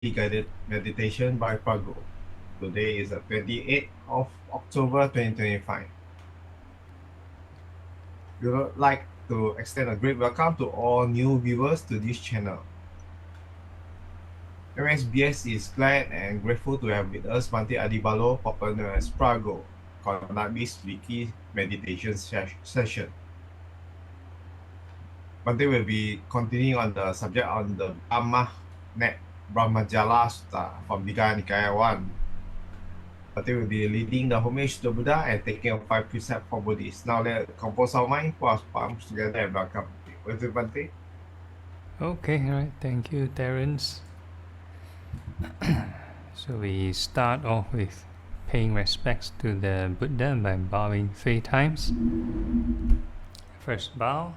Daily Guided Meditation by Phra Goh. Today is the 28th of October 2025. We would like to extend a great welcome to all new viewers to this channel. MSBS is glad and grateful to have with us 𝐶𝐿 Adhibalo, popular known as Phra Goh, conduct this weekly meditation session. 𝐶𝐿 will be continuing on the subject on the Dhamma Brahmajala Sutta from Digha Nikaya 1. 𝐶𝐿 will be leading the homage to the Buddha and taking a 5 precepts for Buddhists. Now let's compose our mind, put our palms together and welcome. With you, 𝐶𝐿. Okay, right. Thank you, Terence. So we start off with paying respects to the Buddha by bowing 3 times. First bow,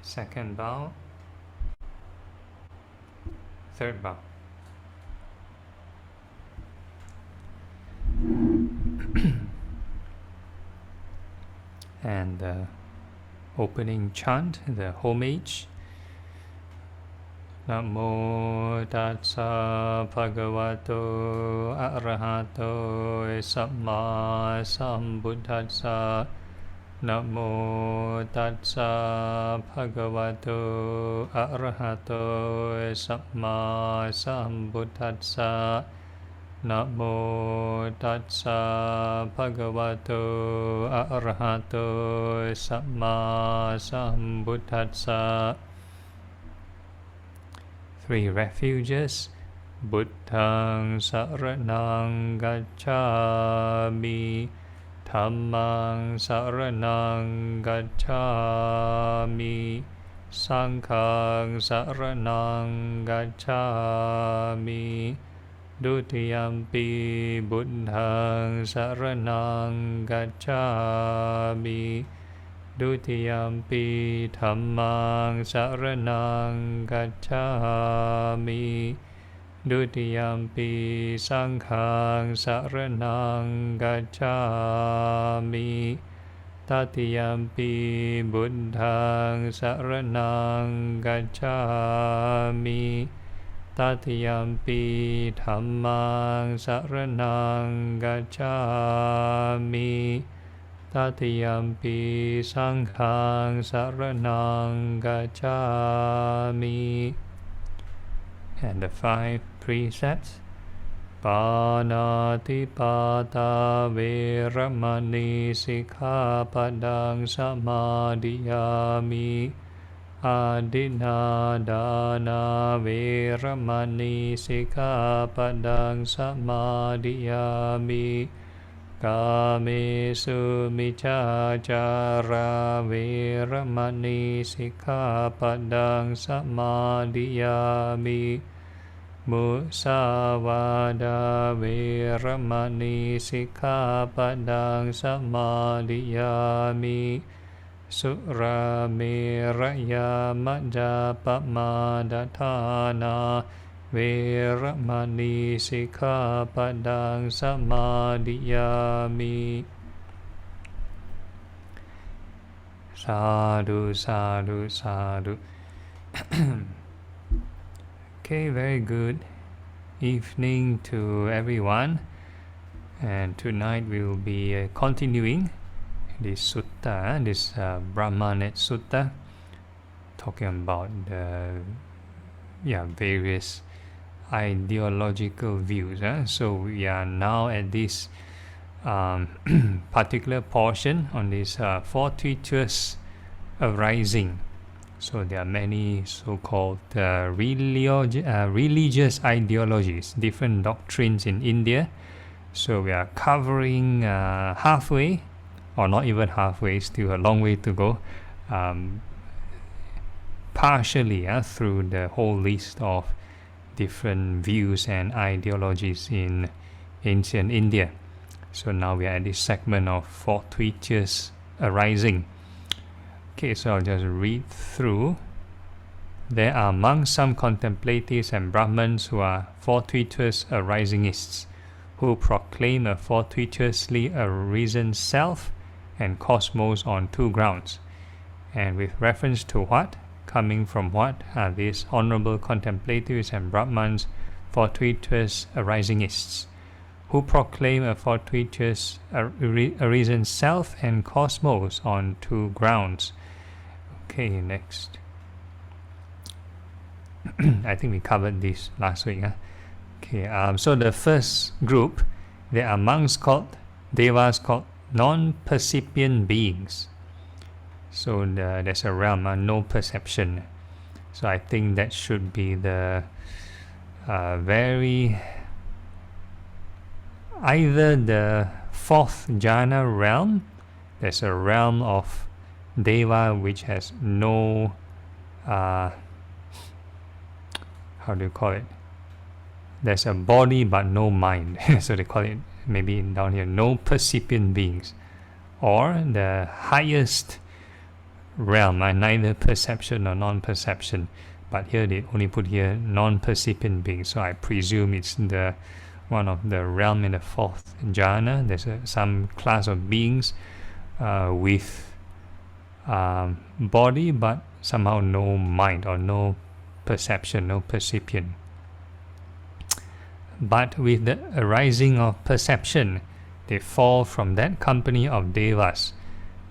second bow, third bow. And the opening chant, the homage. Namo Tassa Bhagavato Arahato Samma Sambuddhassa. Namo Tassa Bhagavato Arahato Samma Sambuddhassa. Namo Tassa Bhagavato Arahato Samma Sambuddhassa. 3 refuges. Buddhaṃ saraṇaṃ gacchāmi, Dhammaṃ saraṇaṃ gacchāmi, Saṅghāṃ saraṇaṃ gacchāmi, Dutiyampi Buddhaṃ saraṇaṃ gacchāmi, Dutiyampi Dhammaṃ saraṇaṃ gacchāmi, Dutiyampi Saṅghāṃ saraṇaṃ gacchāmi, Tatiyampi Buddhaṃ saraṇaṃ gacchāmi, Tatiyampi Dhammaṃ saraṇaṃ gacchāmi, Tatiyampi Saṅghāṃ saraṇaṃ gacchāmi. And the 5 precepts. Pāṇātipada Veramani Sikkhapadang Samadhiyami. Adinādāna Veramani Sikkhapadang Samadhiyami. Kāmesu Micchācārā Veramani Sikkhapadang Samadhiyami. Musāvādā Veramani Sikkhapadang Samadhiyami. Surameraya Majjapamādāṭhāna Veramani Sikkhapadang Samadhiyami. Sadhu, sadhu, sadhu. Okay, very good evening to everyone. And tonight we will be continuing this sutta, this Brahmā Sutta, talking about the various ideological views. So we are now at this particular portion on this fortuitous arising. So there are many so-called religious ideologies, different doctrines in India. So we are covering halfway, or not even halfway, still a long way to go, partially through the whole list of different views and ideologies in ancient India. So now we are at this segment of fortuitous arising. Okay, so I'll just read through. There are monks, some contemplatives and Brahmins who are fortuitous arisingists, who proclaim a fortuitously arisen self and cosmos on 2 grounds. And with reference to what? coming from what are these honorable contemplatives and Brahmans, fortuitous arisinghists, who proclaim a fortuitous arisen self and cosmos on two grounds. Okay, next. I think we covered this last week. Okay, so the first group, there are monks called, devas called non-percipient beings. So there's a realm, no perception. So I think that should be the either the fourth jhana realm. There's a realm of deva which has no how do you call it? There's a body but no mind. So they call it maybe down here no percipient beings, or the highest realm, neither perception nor non-perception, but here they only put here non-percipient beings. So I presume it's the one of the realm in the fourth jhana. There's some class of beings with body but somehow no mind or no perception, no percipient. But with the arising of perception, they fall from that company of devas.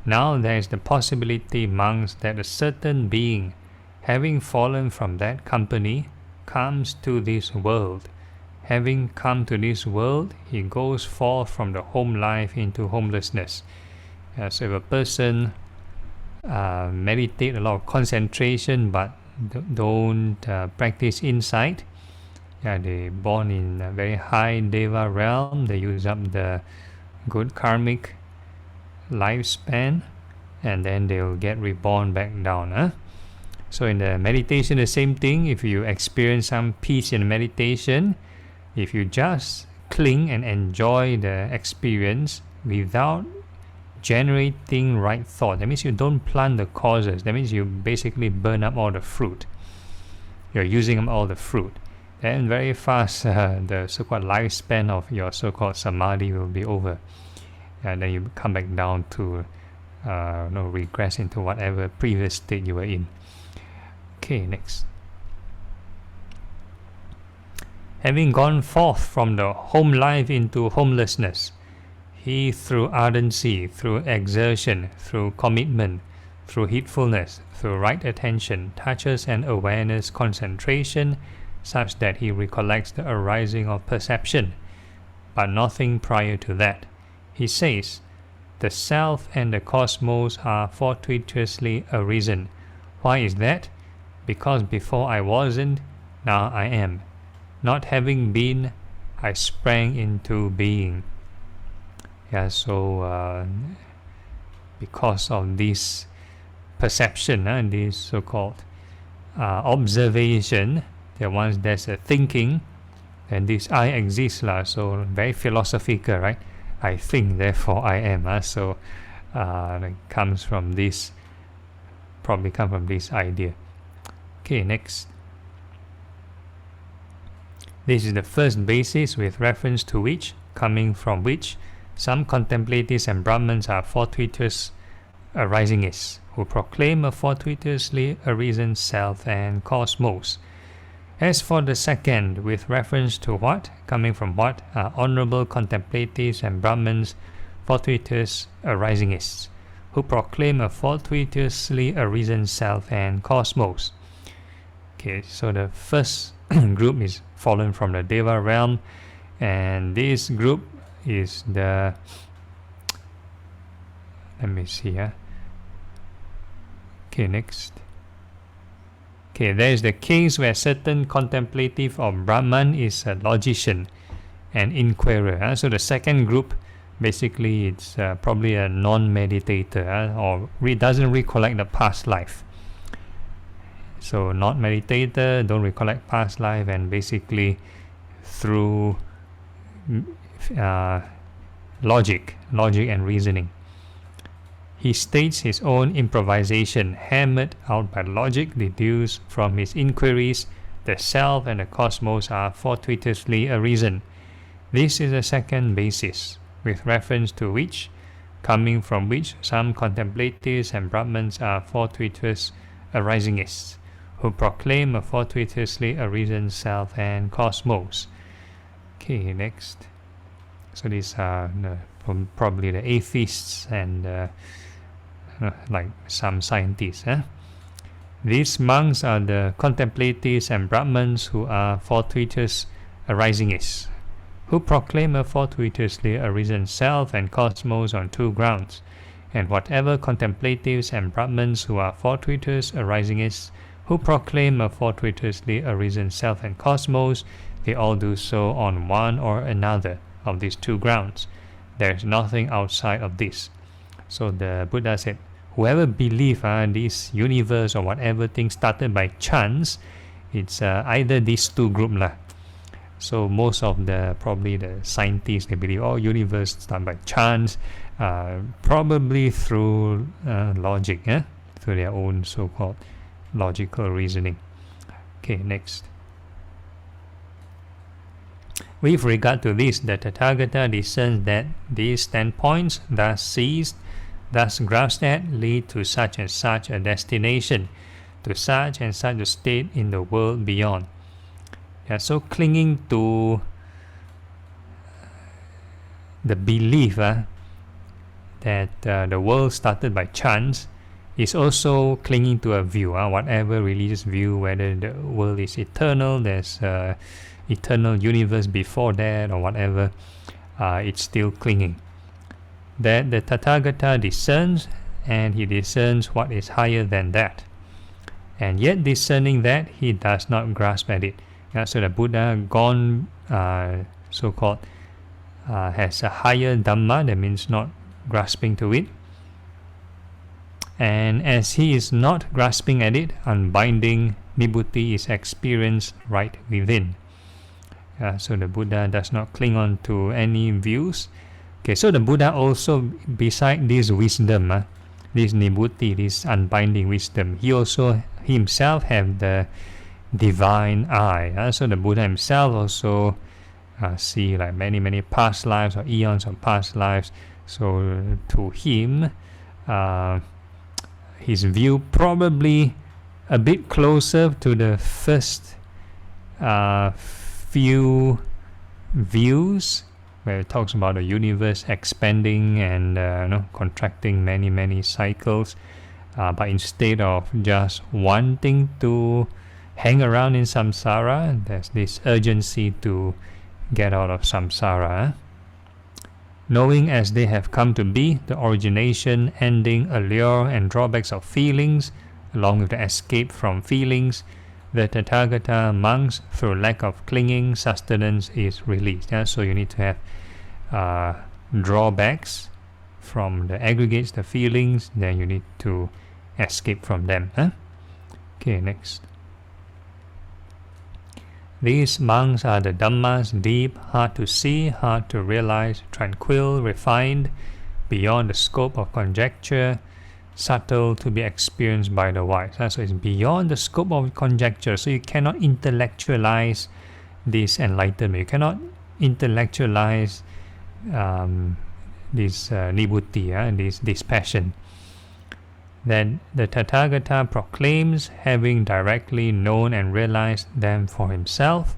Now there is the possibility, monks, that a certain being, having fallen from that company, comes to this world. Having come to this world, he goes forth from the home life into homelessness. So if a person meditate a lot of concentration but don't practice insight, they're born in a very high deva realm, they use up the good karmic lifespan, and then they'll get reborn back down. So in the meditation, the same thing. If you experience some peace in meditation, if you just cling and enjoy the experience without generating right thought, that means you don't plant the causes. That means you basically burn up all the fruit. You're using up all the fruit. Then very fast the so-called lifespan of your so-called samadhi will be over. And then you come back down to regress into whatever previous state you were in. Okay, next. Having gone forth from the home life into homelessness, he through ardency, through exertion, through commitment, through heedfulness, through right attention, touches and awareness concentration such that he recollects the arising of perception, but nothing prior to that. He says, the self and the cosmos are fortuitously arisen. Why is that? Because before I wasn't, now I am. Not having been, I sprang into being. So because of this perception, this so-called observation, that once there's a thinking, and this I exists, so very philosophical, right? I think, therefore I am. So it comes from this, probably come from this idea. Okay, next. This is the first basis with reference to which, coming from which, some contemplatives and Brahmans are fortuitous arisinghists, who proclaim a fortuitously arisen self and cosmos. As for the second, with reference to what, coming from what, are honorable contemplatives and Brahmans, fortuitous arisinghists, who proclaim a fortuitously arisen self and cosmos. Okay, so the first group is fallen from the Deva realm, and this group is the, let me see, okay, next. Okay, there is the case where certain contemplative or Brahman is a logician, an inquirer. So the second group, basically it's probably a non-meditator, or doesn't recollect the past life. So not meditator, don't recollect past life, and basically through logic and reasoning, he states his own improvisation, hammered out by logic, deduced from his inquiries, the self and the cosmos are fortuitously arisen. This is the second basis, with reference to which, coming from which, some contemplatives and Brahmans are fortuitous arising-ists, who proclaim fortuitously arisen self and cosmos. Okay, next. So these are probably the atheists and like some scientists. These monks are the contemplatives and Brahmins who are fortuitous arising-ists, who proclaim fortuitously arisen self and cosmos on two grounds. And whatever contemplatives and Brahmins who are fortuitous arising-ists, who proclaim fortuitously arisen self and cosmos, they all do so on one or another of these two grounds. There is nothing outside of this. So the Buddha said, whoever believes this universe or whatever thing started by chance, it's either these two groups lah. So most of probably the scientists, they believe, universe started by chance, probably through logic, through their own so-called logical reasoning. Okay, next. With regard to this, the Tathagata discerns that these standpoints, thus seized, thus grasped at, lead to such and such a destination, to such and such a state in the world beyond. So clinging to the belief that the world started by chance is also clinging to a view, whatever religious view, whether the world is eternal, there's eternal universe before that or whatever, it's still clinging. That the Tathagata discerns, and he discerns what is higher than that. And yet discerning that, he does not grasp at it. So the Buddha gone, so-called, has a higher Dhamma, that means not grasping to it. And as he is not grasping at it, unbinding Vibhuti is experienced right within. So the Buddha does not cling on to any views. Okay, so the Buddha also, beside this wisdom, this Nibhuti, this unbinding wisdom, he also himself have the divine eye. So the Buddha himself also see like many past lives or eons of past lives. So to him, his view probably a bit closer to the first few views, where it talks about the universe expanding and contracting many cycles, but instead of just wanting to hang around in samsara, there's this urgency to get out of samsara. Knowing as they have come to be, the origination, ending, allure and drawbacks of feelings, along with the escape from feelings, the Tathagata monks, through lack of clinging, sustenance is released. So you need to have drawbacks from the aggregates, the feelings, then you need to escape from them. Okay, next. These monks are the Dhammas, deep, hard to see, hard to realize, tranquil, refined, beyond the scope of conjecture, subtle to be experienced by the wise. So it's beyond the scope of conjecture. So you cannot intellectualize this enlightenment. You cannot intellectualize this nibhuti, this passion. Then the Tathagata proclaims, having directly known and realized them for himself,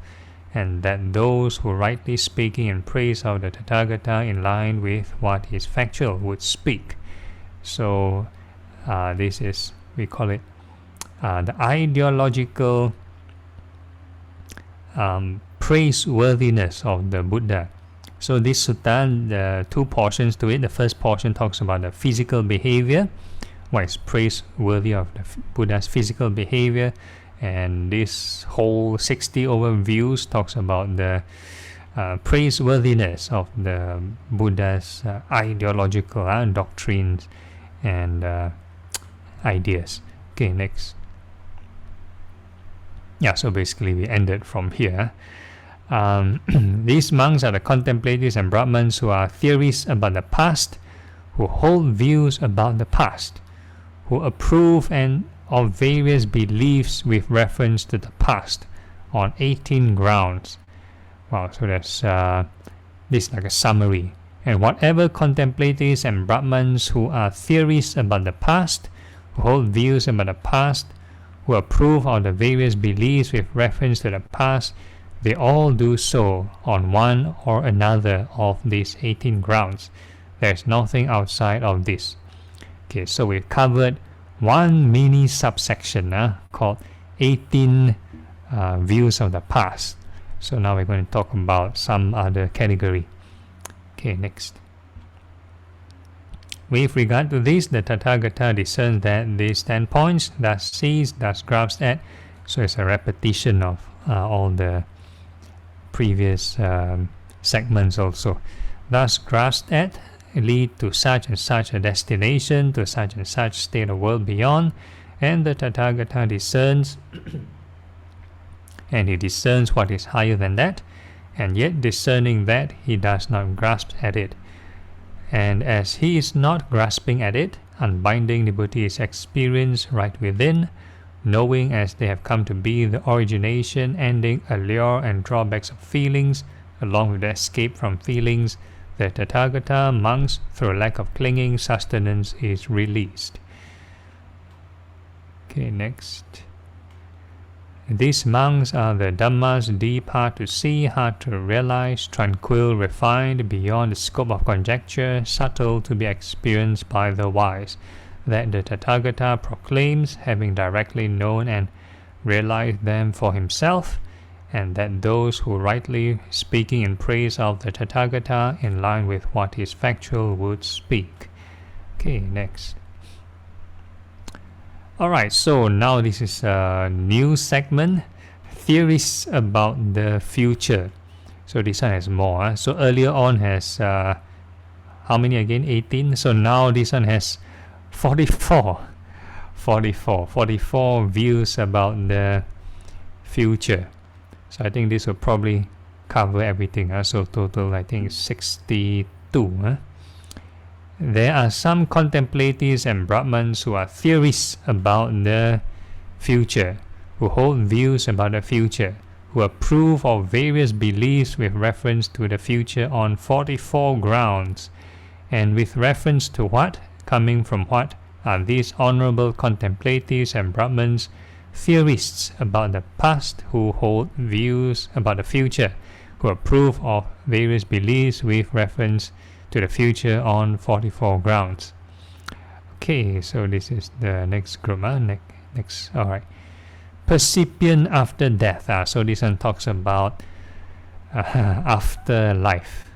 and that those who rightly speaking in praise of the Tathagata in line with what is factual would speak. So this is, we call it the ideological praiseworthiness of the Buddha. So this sutta, the two portions to it. The first portion talks about the physical behavior, what is praiseworthy of the Buddha's physical behavior, and this whole 60 overviews talks about the praiseworthiness of the Buddha's ideological doctrines and ideas. Okay, next. So basically we ended from here. These monks are the contemplatives and Brahmins who are theorists about the past, who hold views about the past, who approve of various beliefs with reference to the past on 18 grounds. Wow, so that's this is like a summary. And whatever contemplatives and Brahmins who are theorists about the past, who hold views about the past, who approve of the various beliefs with reference to the past, they all do so on one or another of these 18 grounds. There is nothing outside of this. Okay, so we've covered one mini subsection called 18 views of the past. So now we're going to talk about some other category. Okay, next. With regard to this, the Tathagata discerns that these standpoints, thus sees, thus grasps at. So it's a repetition of all the previous segments also. Thus grasped at lead to such and such a destination, to such and such state of world beyond, and the Tathagata discerns and he discerns what is higher than that, and yet discerning that he does not grasp at it. And as he is not grasping at it, unbinding devotee is experienced right within, knowing as they have come to be the origination, ending, allure and drawbacks of feelings, along with the escape from feelings, the Tathagata monks, through lack of clinging sustenance, is released. Okay, next. These monks are the Dhammas deep, hard to see, hard to realize, tranquil, refined, beyond the scope of conjecture, subtle to be experienced by the wise, that the Tathagata proclaims, having directly known and realized them for himself, and that those who rightly speaking in praise of the Tathagata in line with what is factual would speak. Okay, next. Alright, so now this is a new segment, theories about the future. So this one has more. So earlier on has how many again? 18. So now this one has 44 views about the future. So I think this will probably cover everything. So total I think 62. There are some contemplatives and Brahmins who are theorists about the future, who hold views about the future, who approve of various beliefs with reference to the future on 44 grounds. And with reference to what, coming from what, are these honorable contemplatives and Brahmins theorists about the past who hold views about the future, who approve of various beliefs with reference to the future on 44 grounds. Okay, so this is the next group. Next, all right. Percipient after death. So this one talks about afterlife.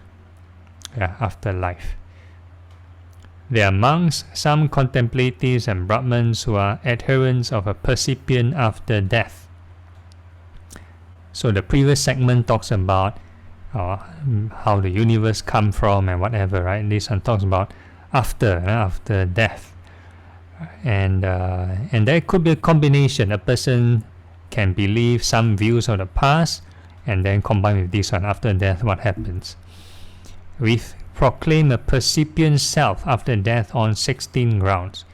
Yeah, afterlife. There are amongst some contemplatives and Brahmins who are adherents of a percipient after death. So the previous segment talks about how the universe come from and whatever, right? This one talks about after death, and there could be a combination. A person can believe some views of the past and then combine with this one. After death, what happens? We proclaim a percipient self after death on 16 grounds,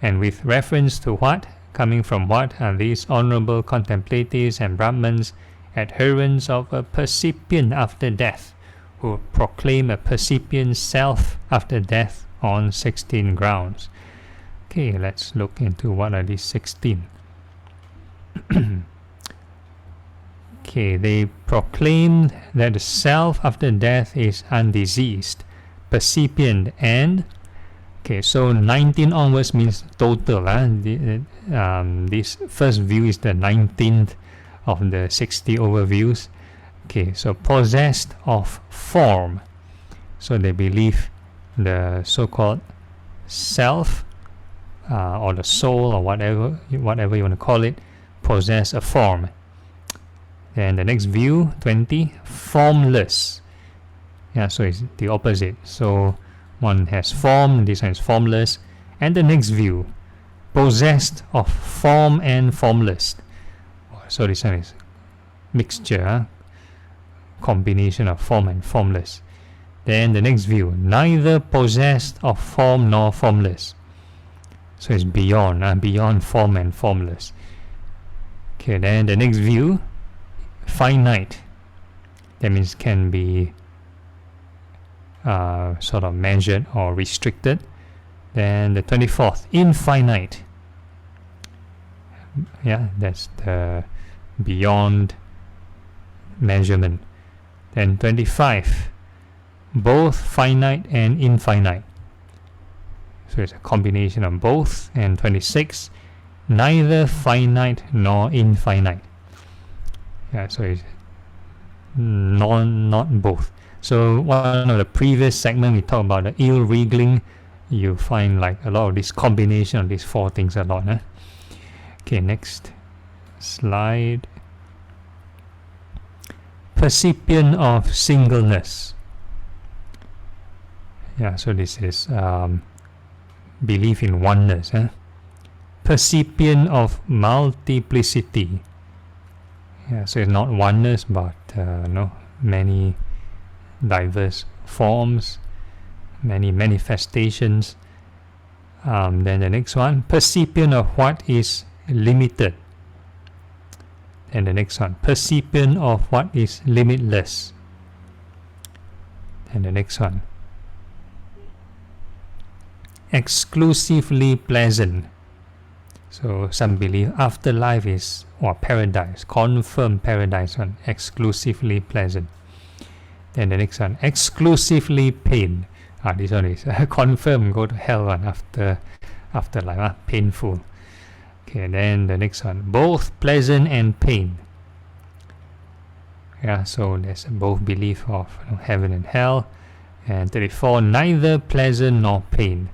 and with reference to what, coming from what, are these honorable contemplatives and Brahmins adherents of a percipient after death, who proclaim a percipient self after death on 16 grounds. Okay, let's look into what are these 16. Okay, they proclaim that the self after death is undiseased, percipient, and okay, so 19 onwards means total. This first view is the 19th of the 60 overviews. Okay, so possessed of form. So they believe the so-called self or the soul or whatever you want to call it possess a form. Then the next view, 20, formless. Yeah, so it's the opposite. So one has form, this one is formless. And the next view, possessed of form and formless. So this one is mixture, combination of form and formless. Then the next view, neither possessed of form nor formless. So it's beyond form and formless. Okay, then the next view, finite. That means can be sort of measured or restricted. Then the 24th, infinite. Yeah, that's the beyond measurement. Then 25, both finite and infinite. So it's a combination of both. And 26, neither finite nor infinite. Yeah, so it's not both. So one of the previous segment we talked about the ill wriggling. You find like a lot of this combination of these four things a lot. Okay, next slide. Percipient of singleness. Yeah, so this is belief in oneness. Percipient of multiplicity. Yeah, so it's not oneness, but many diverse forms, many manifestations. Then the next one, percipient of what is limited. And the next one, percipient of what is limitless. And the next one, exclusively pleasant. So some believe afterlife is or paradise, confirmed paradise one, exclusively pleasant. Then the next one, exclusively pain. This one is confirmed go to hell one afterlife, painful. Okay, then the next one, both pleasant and pain. Yeah, so there's both belief of heaven and hell. And 34, neither pleasant nor pain.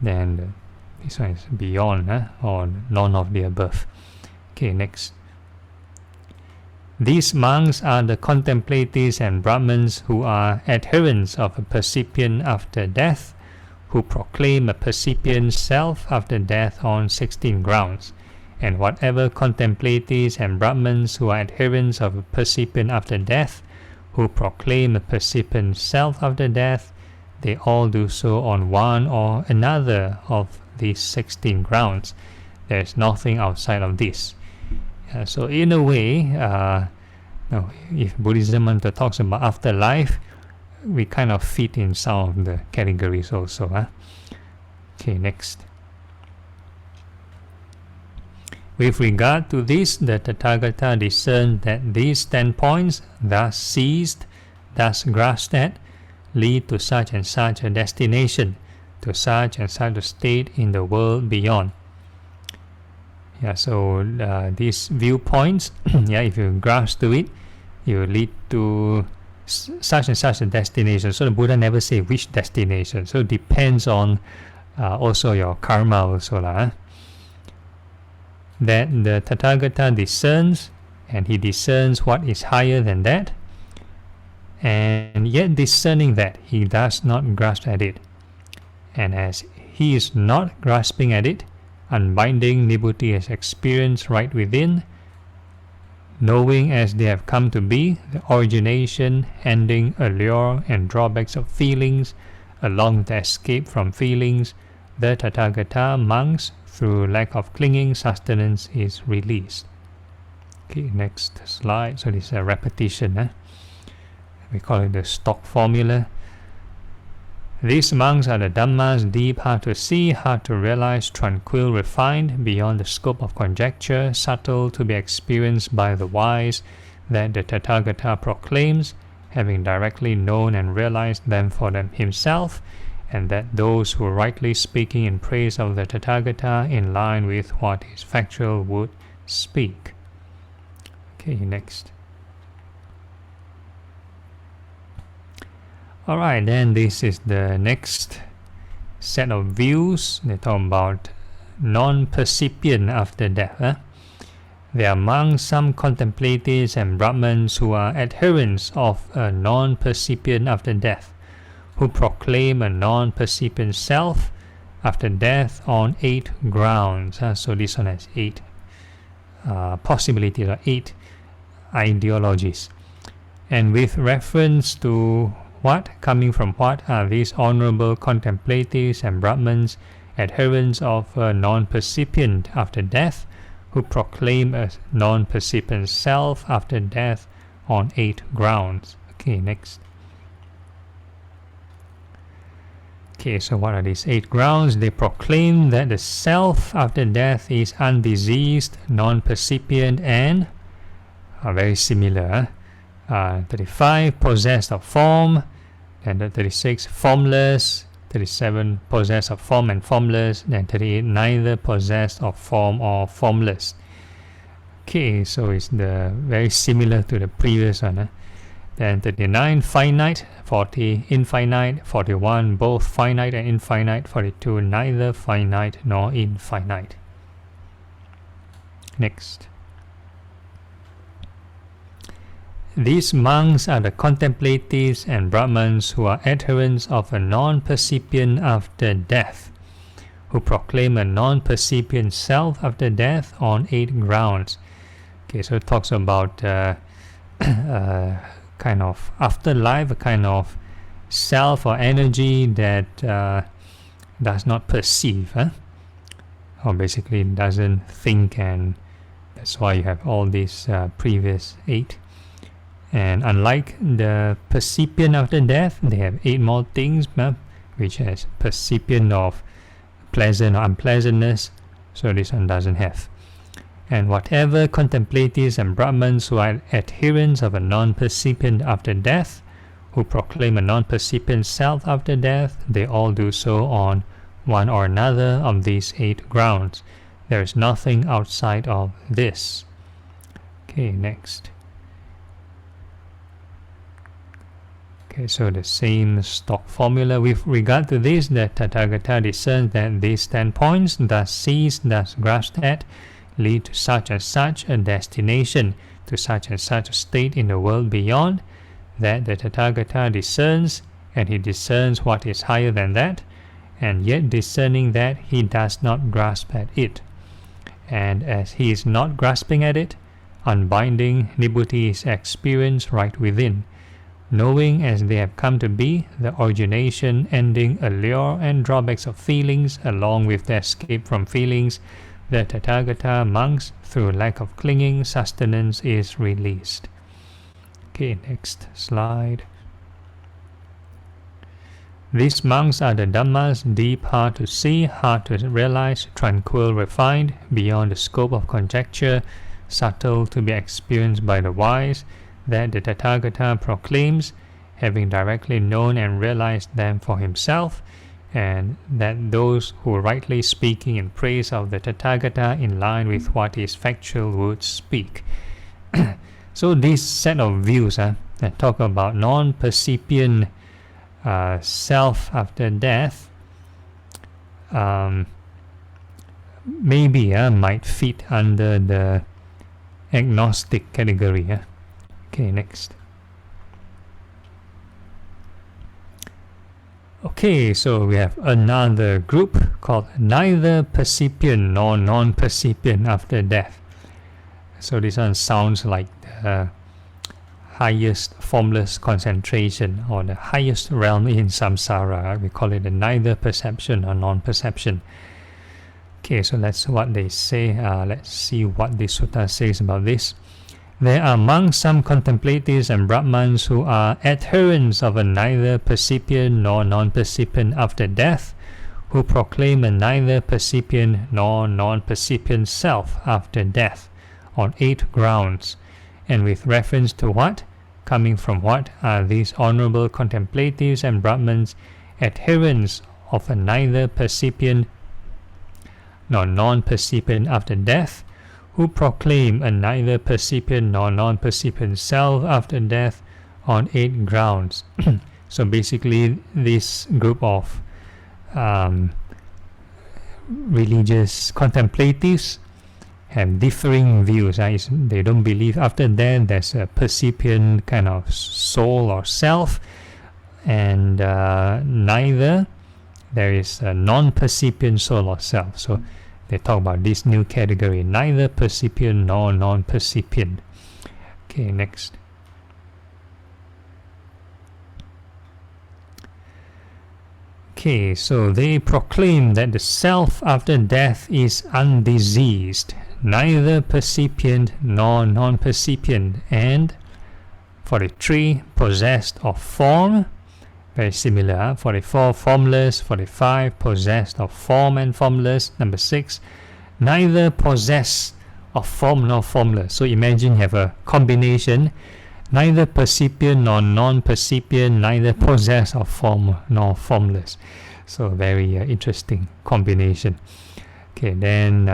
Then this one is beyond, or none of the above. Okay, next. These monks are the contemplatives and Brahmins who are adherents of a percipient after death, who proclaim a percipient self after death on 16 grounds. And whatever contemplatives and Brahmins who are adherents of a percipient after death, who proclaim a percipient self after death, they all do so on one or another of these 16 grounds. There is nothing outside of this. So in a way, if Buddhism talks about afterlife, we kind of fit in some of the categories also. Okay, next. With regard to this, the Tathagata discerned that these standpoints, thus seized, thus grasped at, lead to such and such a destination, to such and such a state in the world beyond. Yeah, so these viewpoints, if you grasp to it, you lead to such and such a destination. So the Buddha never say which destination. So it depends on also your karma also. That the Tathagata discerns, and he discerns what is higher than that, and yet discerning that, he does not grasp at it. And as he is not grasping at it, unbinding Nibbuti is experienced right within, knowing as they have come to be, the origination, ending, allure, and drawbacks of feelings, along with the escape from feelings, the Tathagata monks, through lack of clinging sustenance, is released. Okay, next slide. So this is a repetition. We call it the stock formula. These monks are the Dhammas, deep, hard to see, hard to realize, tranquil, refined, beyond the scope of conjecture, subtle, to be experienced by the wise, that the Tathagata proclaims, having directly known and realized them for them himself, and that those who rightly speaking in praise of the Tathagata in line with what is factual would speak. Okay, next. Alright, then this is the next set of views. They talk about non-percipient after death. There are among some contemplatives and Brahmins who are adherents of a non-percipient after death, who proclaim a non-percipient self after death on 8 grounds. So this one has 8 possibilities, or 8 ideologies. And with reference to what, coming from what, are these honorable contemplatives and Brahmins, adherents of a non-percipient after death, who proclaim a non-percipient self after death on 8 grounds. Okay, next. Okay, so what are these 8 grounds? They proclaim that the self after death is undiseased, non-percipient, and very similar. 35, possessed of form, and 36, formless. 37, possessed of form and formless. Then 38, neither possessed of form or formless. Okay, so it's very similar to the previous one. Then 39, finite. 40, infinite. 41, both finite and infinite. 42, neither finite nor infinite. Next. These monks are the contemplatives and Brahmins who are adherents of a non-percipient after death, who proclaim a non-percipient self after death on 8 grounds. Okay, so it talks about kind of afterlife, a kind of self or energy that does not perceive, or basically doesn't think, and that's why you have all these previous 8. And unlike the percipient after death, they have 8 more things, which has percipient of pleasant or unpleasantness, so this one doesn't have. And whatever contemplatives and Brahmins who are adherents of a non-percipient after death, who proclaim a non-percipient self after death, they all do so on one or another of these 8 grounds. There is nothing outside of this. Okay, next. Okay, so the same stock formula. With regard to this, the Tathagata discerns that these standpoints, thus seized, thus grasped at, lead to such and such a destination, to such and such a state in the world beyond, that the Tathagata discerns, and he discerns what is higher than that, and yet discerning that, he does not grasp at it. And as he is not grasping at it, unbinding Nibbutī is experienced right within, knowing as they have come to be, the origination, ending, allure, and drawbacks of feelings, along with the escape from feelings, the Tathagata monks, through lack of clinging, sustenance is released. Okay, next slide. These monks are the Dhammas, deep, hard to see, hard to realize, tranquil, refined, beyond the scope of conjecture, subtle to be experienced by the wise, that the Tathagata proclaims, having directly known and realized them for himself, and that those who rightly speaking in praise of the Tathagata in line with what is factual would speak. So this set of views that talk about non-percipient self after death maybe might fit under the agnostic category. Okay, next. Okay, so we have another group called neither percipient nor non-percipient after death. So this one sounds like the highest formless concentration, or the highest realm in samsara. We call it the neither perception or non-perception. Okay, so that's what they say. Let's see what the sutta says about this. There are among some contemplatives and Brahmins who are adherents of a neither percipient nor non-percipient after death, who proclaim a neither percipient nor non-percipient self after death on 8 grounds. And with reference to what, coming from what, are these honorable contemplatives and Brahmins adherents of a neither percipient nor non-percipient after death, who proclaim a neither percipient nor non-percipient self after death on 8 grounds. So basically this group of religious contemplatives have differing views. They don't believe after death there's a percipient kind of soul or self, and neither there is a non-percipient soul or self. So they talk about this new category, neither percipient nor non-percipient. Okay, next. Okay, so they proclaim that the self after death is undiseased, neither percipient nor non-percipient, and 43, possessed of form, Very similar. 44, formless. 45, possessed of form and formless. Number 6, neither possessed of form nor formless. So imagine you have a combination, neither percipient nor non-percipient, neither possessed of form nor formless. So very interesting combination. Okay, then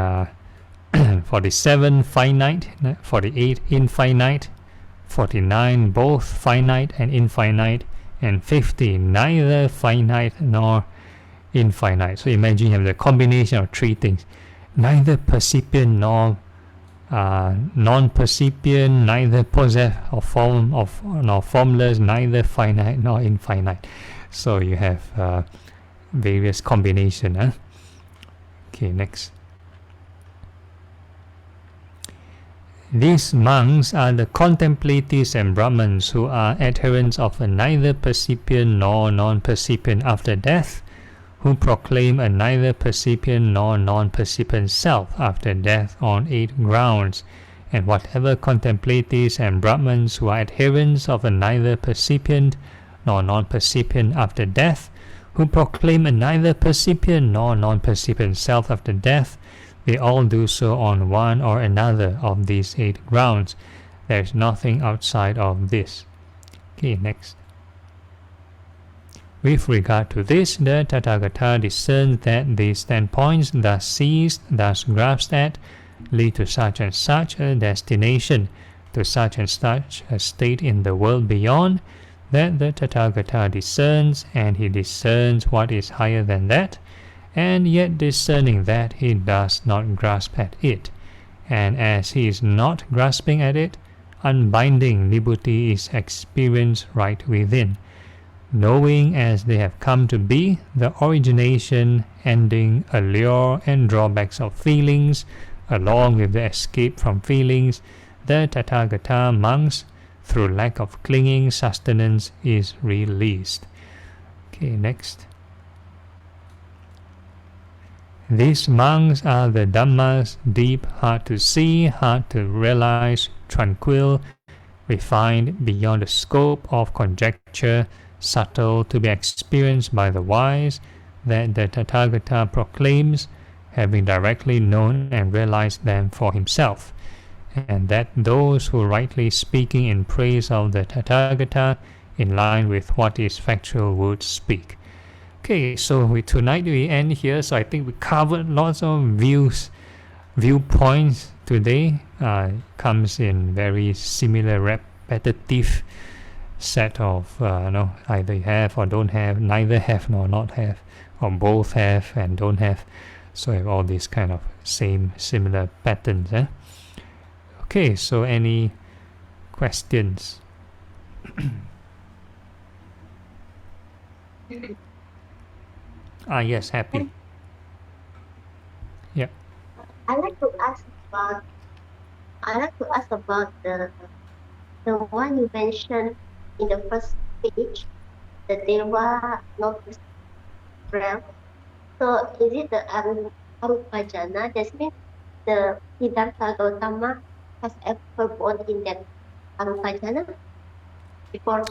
47, finite. 48, infinite. 49, both finite and infinite. And 50, neither finite nor infinite. So imagine you have the combination of three things, neither percipient nor non-percipient, neither possessed of form nor formless, neither finite nor infinite. So you have various combination. Okay, next. These monks are the contemplatives and Brahmins who are adherents of a neither percipient nor non-percipient after death, who proclaim a neither percipient nor non-percipient self after death on 8 grounds, and whatever contemplatives and Brahmins who are adherents of a neither percipient nor non-percipient after death, who proclaim a neither percipient nor non-percipient self after death, they all do so on one or another of these 8 grounds. There is nothing outside of this. Okay, next. With regard to this, the Tathagata discerns that these standpoints, thus seized, thus grasped at, lead to such and such a destination, to such and such a state in the world beyond, that the Tathagata discerns, and he discerns what is higher than that, and yet discerning that he does not grasp at it. And as he is not grasping at it, unbinding liberty is experienced right within. Knowing as they have come to be, the origination, ending, allure, and drawbacks of feelings, along with the escape from feelings, the Tathagata monks, through lack of clinging sustenance, is released. Okay, next. These monks are the Dhammas, deep, hard to see, hard to realize, tranquil, refined beyond the scope of conjecture, subtle to be experienced by the wise, that the Tathagata proclaims, having directly known and realized them for himself, and that those who rightly speaking in praise of the Tathagata, in line with what is factual, would speak. Okay, so tonight we end here. So I think we covered lots of viewpoints today. Comes in very similar, repetitive set of either you have or don't have, neither have nor not have, or both have and don't have. So I have all these kind of similar patterns. Okay, so any questions? Yes, happy. Yeah. I like to ask about the one you mentioned in the first page, the Deva notice realm. So is it the Arupajana? That means the Siddhartha Gautama has ever born in that Arupajana before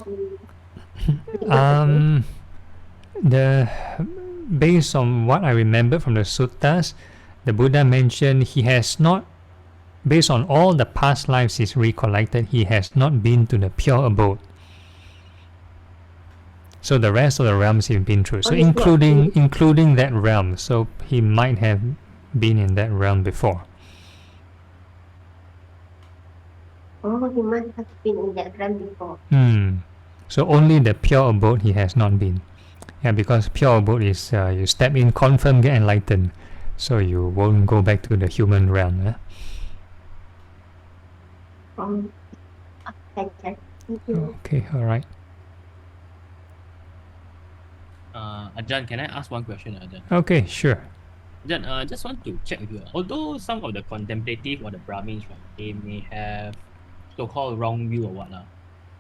based on what I remember from the suttas, the Buddha mentioned he has not, based on all the past lives he's recollected, he has not been to the pure abode. So the rest of the realms he's been through. So including that realm. So he might have been in that realm before. Oh, he might have been in that realm before. So only the pure abode he has not been. Yeah, because pure abode is you step in, confirm, get enlightened. So you won't go back to the human realm. Okay, thank you. Okay, alright. Ajahn, can I ask one question, Ajahn? Okay, sure. Ajahn, just want to check with you. Although some of the contemplative or the Brahmins, right, they may have so-called wrong view or whatnot,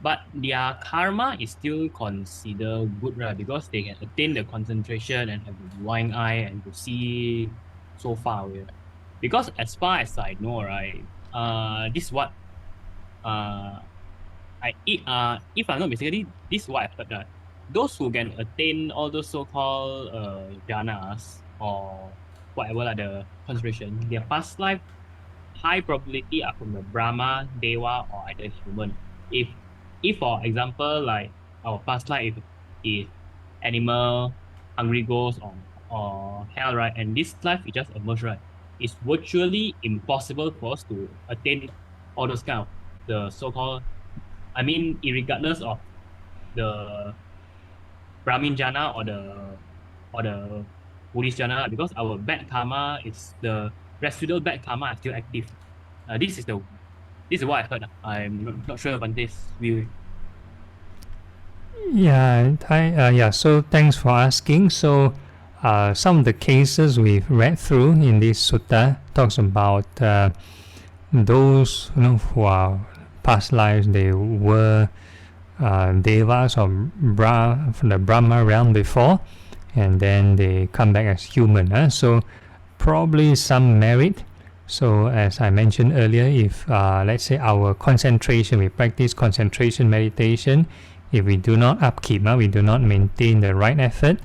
but their karma is still considered good, right? Because they can attain the concentration and have the divine eye and to see so far away. Right? Because as far as I know, right, this is what if I'm not mistaken, this is what I heard. those who can attain all those so-called jhanas or whatever like the concentration, their past life high probability are from the Brahma, Deva, or either human. If for example like our past life is animal, hungry ghost, or hell, right, and this life is just emerged, right, it's virtually impossible for us to attain all those kind of the so-called, I mean, irregardless of the Brahmin jhana or the Buddhist jhana, because our bad karma is the residual bad karma are still active. This is what I heard. I'm not sure about this view. Yeah, so thanks for asking. So, some of the cases we've read through in this sutta talks about those who are past lives, they were devas or from the Brahma realm before, and then they come back as human. So probably some merit. So as I mentioned earlier, if let's say our concentration, we practice concentration meditation, if we do not upkeep, we do not maintain the right effort,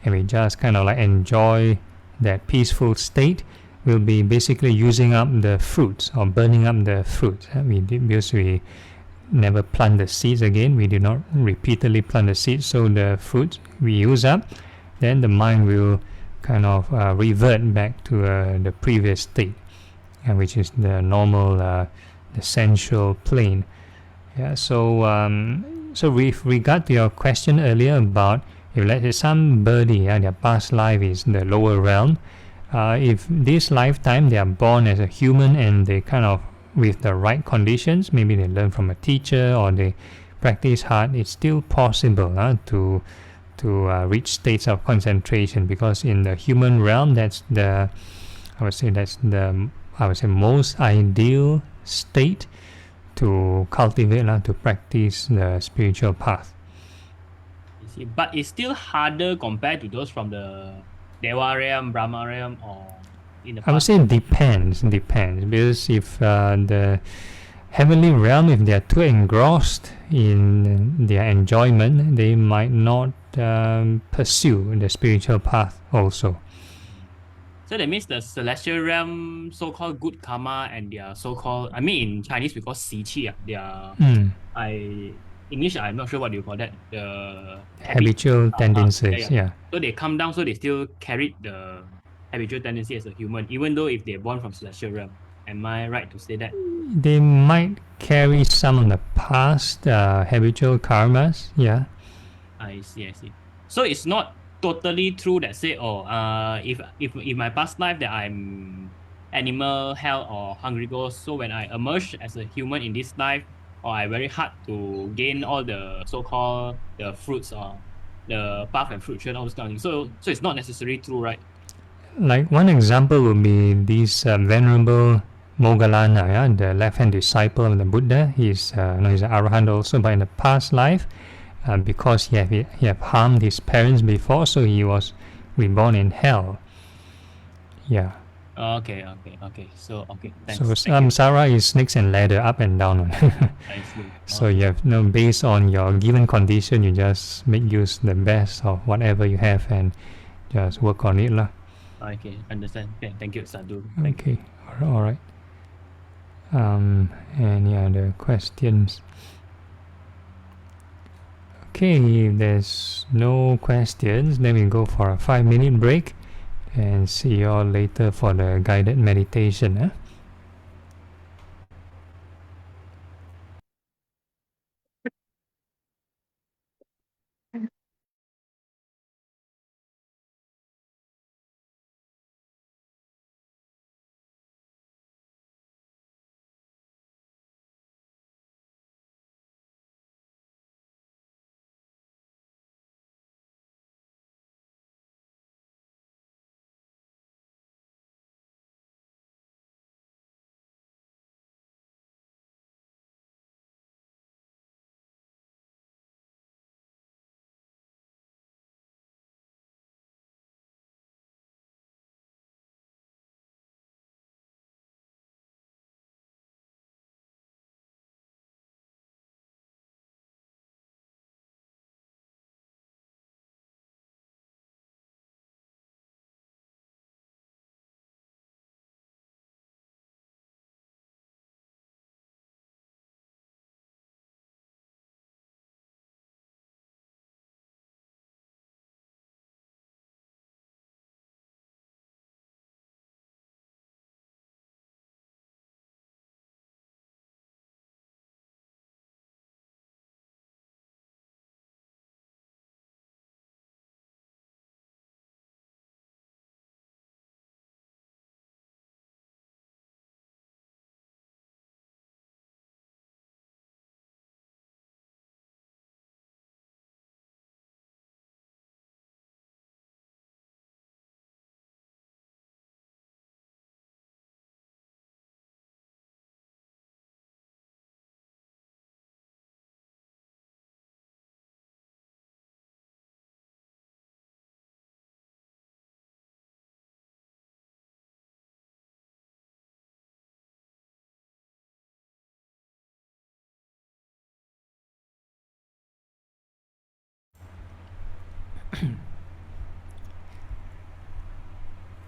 and we just kind of like enjoy that peaceful state, we'll be basically using up the fruits or burning up the fruits. Because we never plant the seeds again, we do not repeatedly plant the seeds, so the fruits we use up, then the mind will kind of revert back to the previous state, which is the normal, the sensual plane. Yeah. So with regard to your question earlier about if let's say somebody, their past life is the lower realm, if this lifetime they are born as a human and they kind of with the right conditions, maybe they learn from a teacher or they practice hard, it's still possible to reach states of concentration, because in the human realm that's the most ideal state to cultivate, to practice the spiritual path. You see, but it's still harder compared to those from the Deva realm, Brahma realm, or in the past. I would say it depends, because if the heavenly realm, if they are too engrossed in their enjoyment, they might not pursue the spiritual path also. So that means the celestial realm, so-called good karma, and their so-called, I mean in Chinese we call 习气, English I'm not sure what you call that. The habitual tendencies, yeah. So they come down, so they still carried the habitual tendency as a human, even though if they're born from celestial realm. Am I right to say that? They might carry some of the past habitual karmas, yeah. I see. So it's not totally true that say, if my past life that I'm animal, hell, or hungry ghost, so when I emerge as a human in this life, or I very hard to gain all the so-called the fruits or the path and fruit all those kind of things. So it's not necessarily true, right? Like one example would be this Venerable Moggallana, the left-hand disciple of the Buddha. He's an Arahant also, but in the past life, because he have harmed his parents before, so he was reborn in hell. Yeah. Okay. So thanks. So samsara is snakes and ladder, up and down. I see. So you have based on your given condition, you just make use the best of whatever you have and just work on it lah. Okay, understand. Okay, thank you, Sadhu. Okay, all right. Any other questions? Okay, if there's no questions, then we go for a 5-minute break and see you all later for the guided meditation.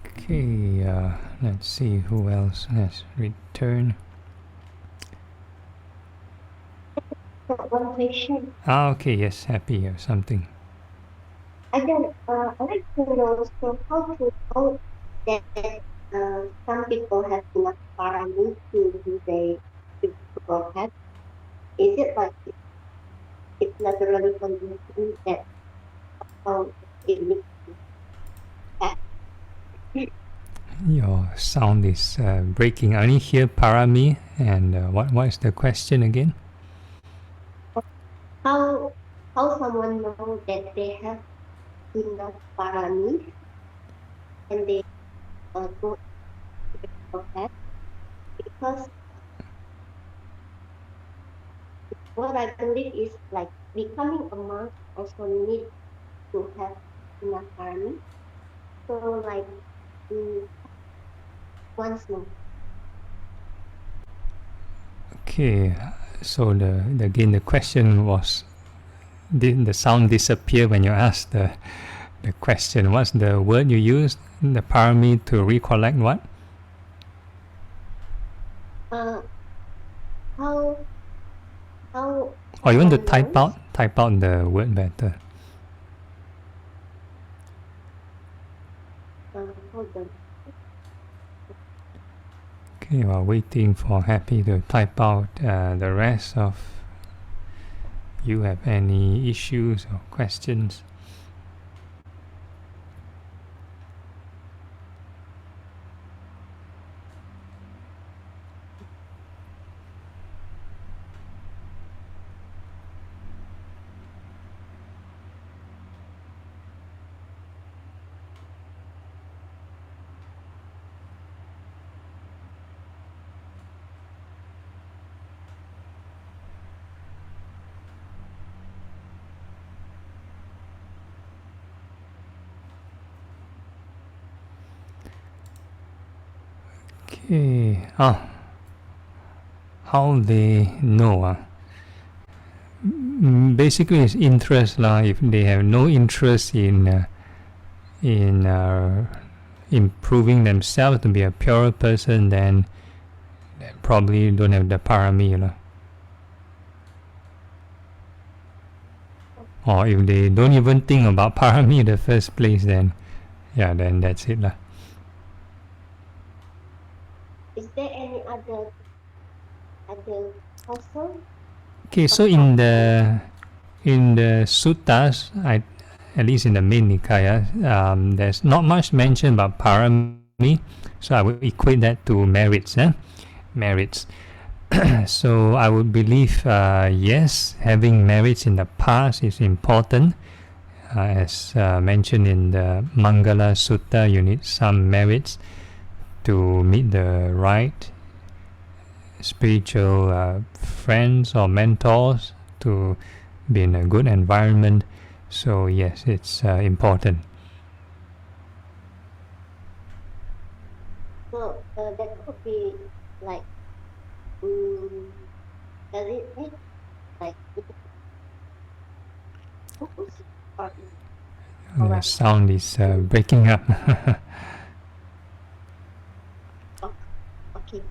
Okay, let's see who else has returned. One question. Okay, yes, happy or something. I like to know, so how to know that some people have enough parami to do the spiritual path? Is it like it's naturally conditioned that how it needs to act? Your sound is breaking. I only hear parami, and what is the question again? How someone know that they have enough parami and they go spiritual path? Because what I believe is like becoming a monk also need to have enough parami. So like once more. Okay, so again the question was, did the sound disappear when you asked the question? What's the word you used? The parami to recollect what? How Or you want to someone knows? type out the word better? Hold on. Okay, while waiting for Happy to type out the rest of you have any issues or questions. Okay, how they know? Basically, it's interest lah. If they have no interest in improving themselves to be a purer person, then they probably don't have the parami lah. Or if they don't even think about parami in the first place, then yeah, then that's it lah. Is there any other also? Okay, so in the suttas, at least in the main Nikaya, there's not much mention about parami, so I would equate that to merits. Merits. So I would believe, yes, having merits in the past is important. As mentioned in the Mangala Sutta, you need some merits to meet the right spiritual friends or mentors, to be in a good environment. So yes, it's important. So that could be like, does it mean like or The sound is breaking up. okay.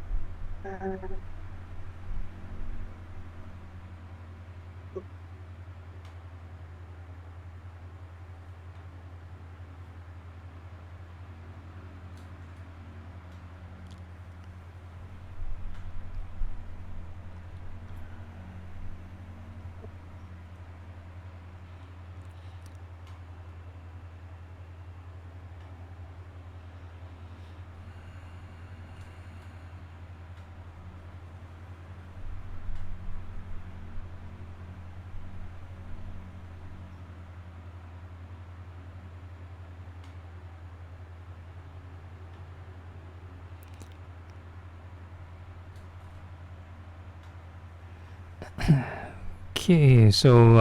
Okay, so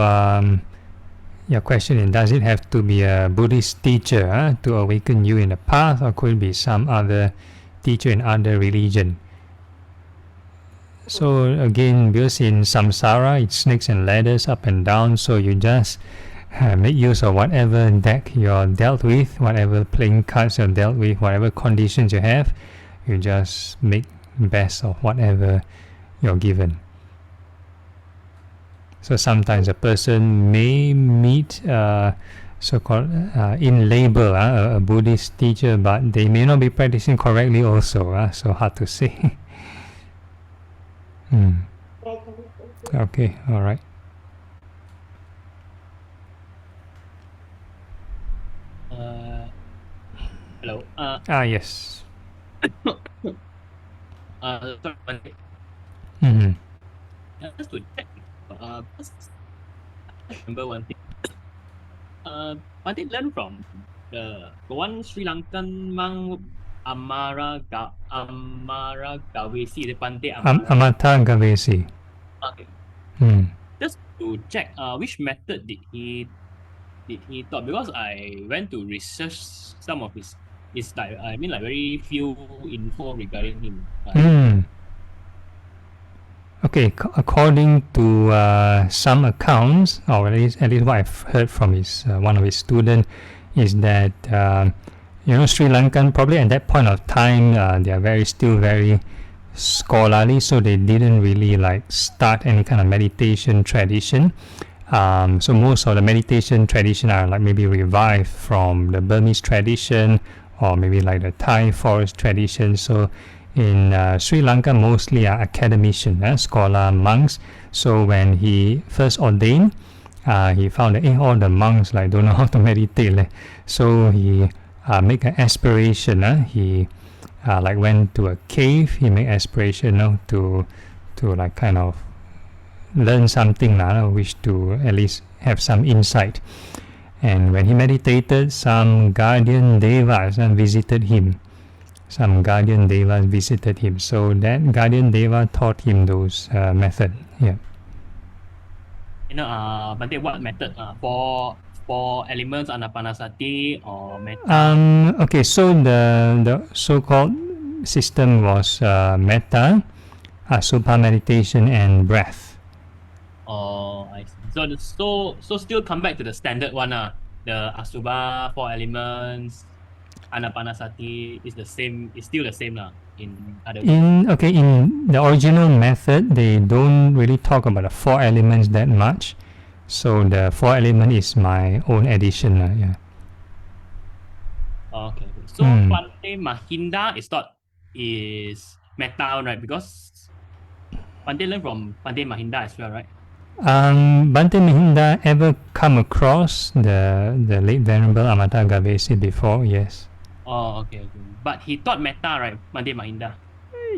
your question is, does it have to be a Buddhist teacher to awaken you in the path, or could it be some other teacher in other religion? So again, because in samsara it's snakes and ladders, up and down, so you just make use of whatever deck you're dealt with, whatever playing cards you're dealt with, whatever conditions you have. You just make best of whatever you're given. So sometimes a person may meet so-called in label a Buddhist teacher, but they may not be practicing correctly also. So hard to say. Okay, all right. Hello. Yes. Sorry. Just to check. First, I remember one thing. I did learn from the one Sri Lankan monk Amaragavesi, the Pante Amata Gavesi. Okay. Hmm. Just to check, which method did he taught? Because I went to research some of his. It's like very few info regarding him. Okay, according to some accounts, or at least what I've heard from his one of his students, is that Sri Lankan probably at that point of time they are still very scholarly, so they didn't really like start any kind of meditation tradition. So most of the meditation tradition are like maybe revived from the Burmese tradition or maybe like the Thai forest tradition. So in Sri Lanka, mostly are academicians, scholar monks. So when he first ordained, he found that all the monks like don't know how to meditate. So he make an aspiration. He like went to a cave. He made aspiration to like kind of learn something, wish to at least have some insight. And when he meditated, some guardian devas visited him. So that guardian deva taught him those method. Yeah. Bante, what method? For elements, anapanasati or metta? Okay, so the so-called system was metta, asubha meditation, and breath. Oh, I see. So still come back to the standard one, the asubha, 4 elements, anapanasati is the same. It's still the same, in other words. In the original method, they don't really talk about the 4 elements that much. So the 4 element is my own addition. Yeah. Okay. So Bante Mahinda is metta, right? Because Bante learned from Bante Mahinda as well, right? Bante Mahinda ever come across the late Venerable Amata Gavesi before? Yes. Oh, okay. But he taught metta, right? Bante Mahinda.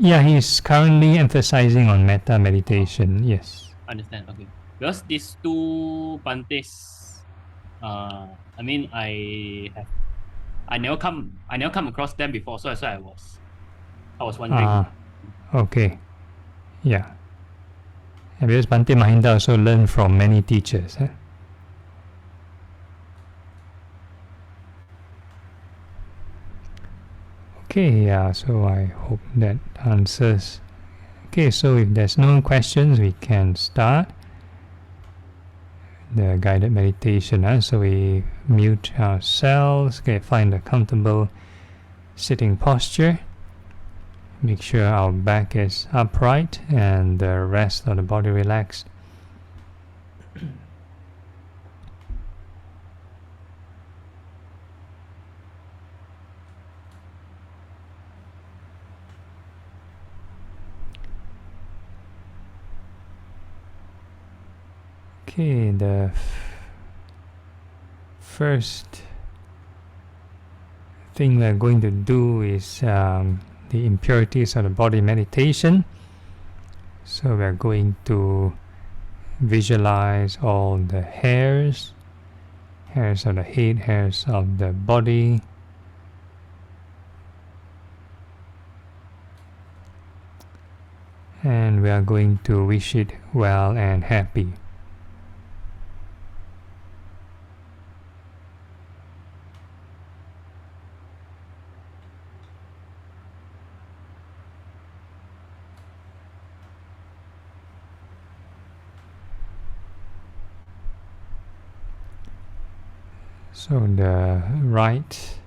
Yeah, he's currently emphasizing on metta meditation. Yes. Understand. Okay. Because these two Bantes, I never come across them before, so that's why I was wondering. Okay. Yeah. And because Bante Mahinda also learned from many teachers. Okay, yeah, so I hope that answers. Okay, so if there's no questions, we can start the guided meditation. So we mute ourselves, find a comfortable sitting posture. Make sure our back is upright and the rest of the body relaxed. Okay, the first thing we're going to do is the impurities of the body meditation. So we're going to visualize all the hairs of the head, hairs of the body, and we are going to wish it well and happy. So the right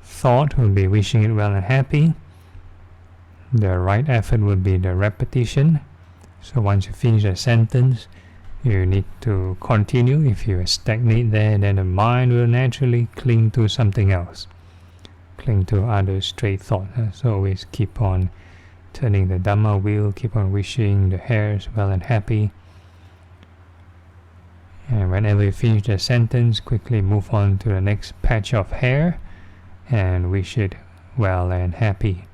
thought will be wishing it well and happy. The right effort will be the repetition. So once you finish a sentence, you need to continue. If you stagnate there, then the mind will naturally cling to something else, cling to other straight thought. So always keep on turning the Dhamma wheel, keep on wishing the hairs well and happy. And whenever you finish the sentence, quickly move on to the next patch of hair and wish it well and happy.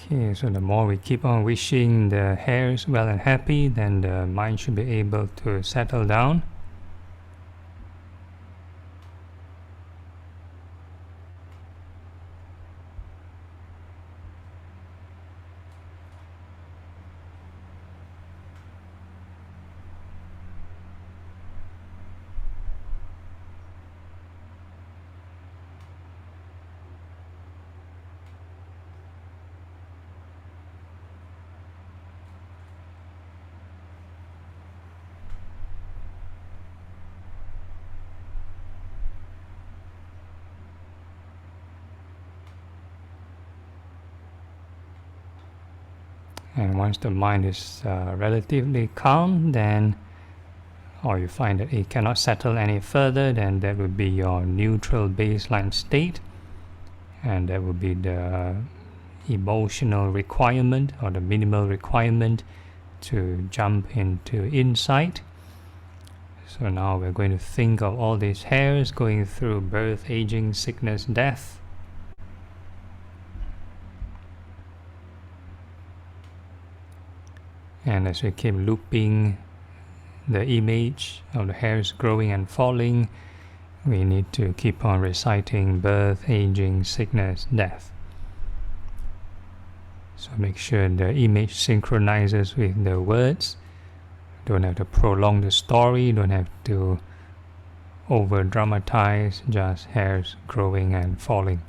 Okay, so the more we keep on wishing the hairs well and happy, then the mind should be able to settle down. And once the mind is relatively calm, then, or you find that it cannot settle any further, then that would be your neutral baseline state. And that would be the emotional requirement or the minimal requirement to jump into insight. So now we're going to think of all these hairs going through birth, aging, sickness, death. And as we keep looping the image of the hairs growing and falling, we need to keep on reciting birth, aging, sickness, death. So make sure the image synchronizes with the words. Don't have to prolong the story, don't have to over dramatize, just hairs growing and falling.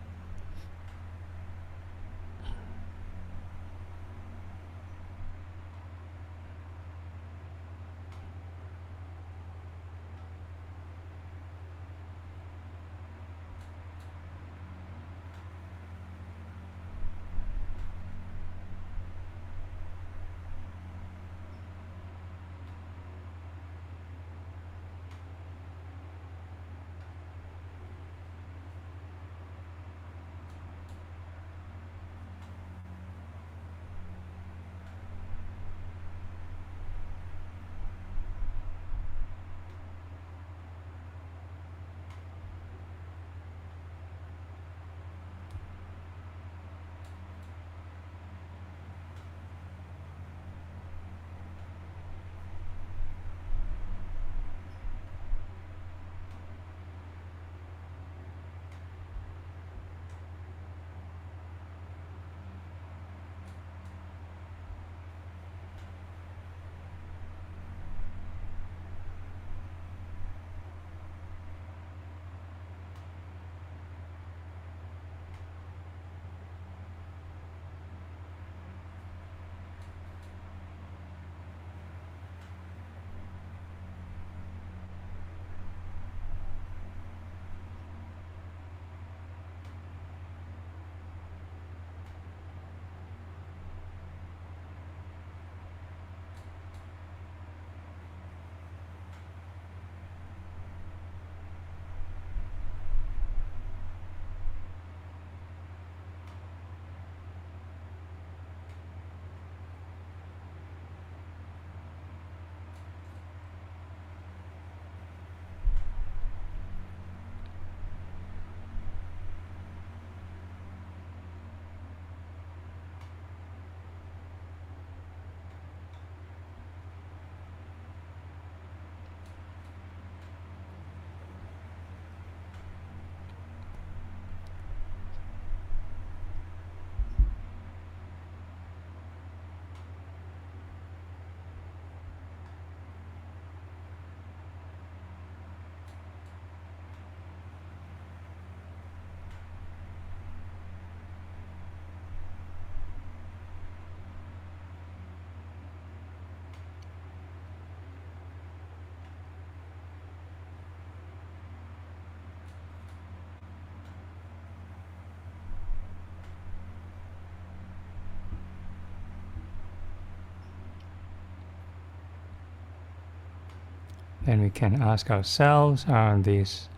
Then we can ask ourselves, are these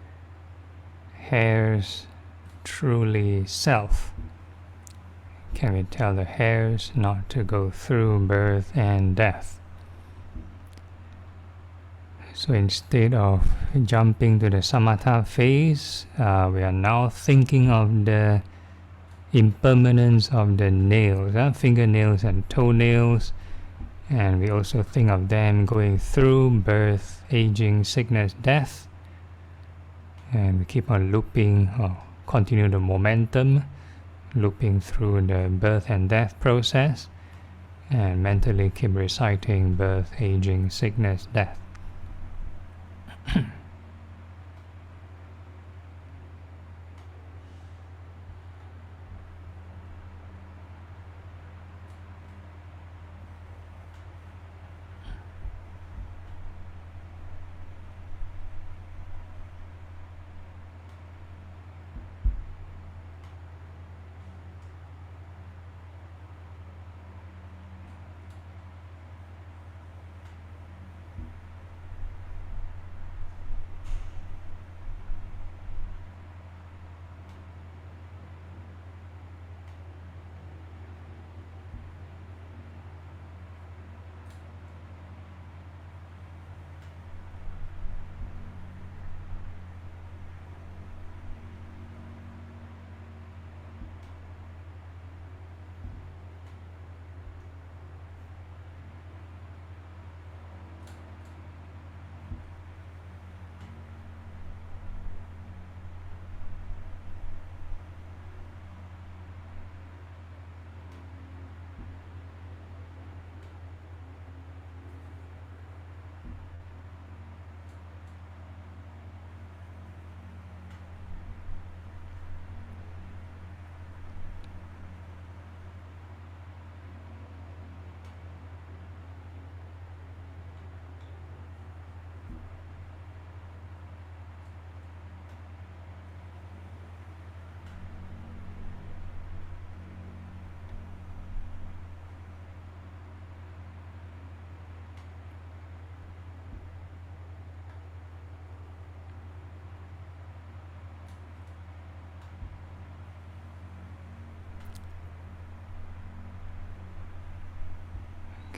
hairs truly self? Can we tell the hairs not to go through birth and death? So instead of jumping to the samatha phase, we are now thinking of the impermanence of the nails, fingernails and toenails, and we also think of them going through birth, aging, sickness, death, and we keep on looping or continue the momentum, looping through the birth and death process, and mentally keep reciting birth, aging, sickness, death.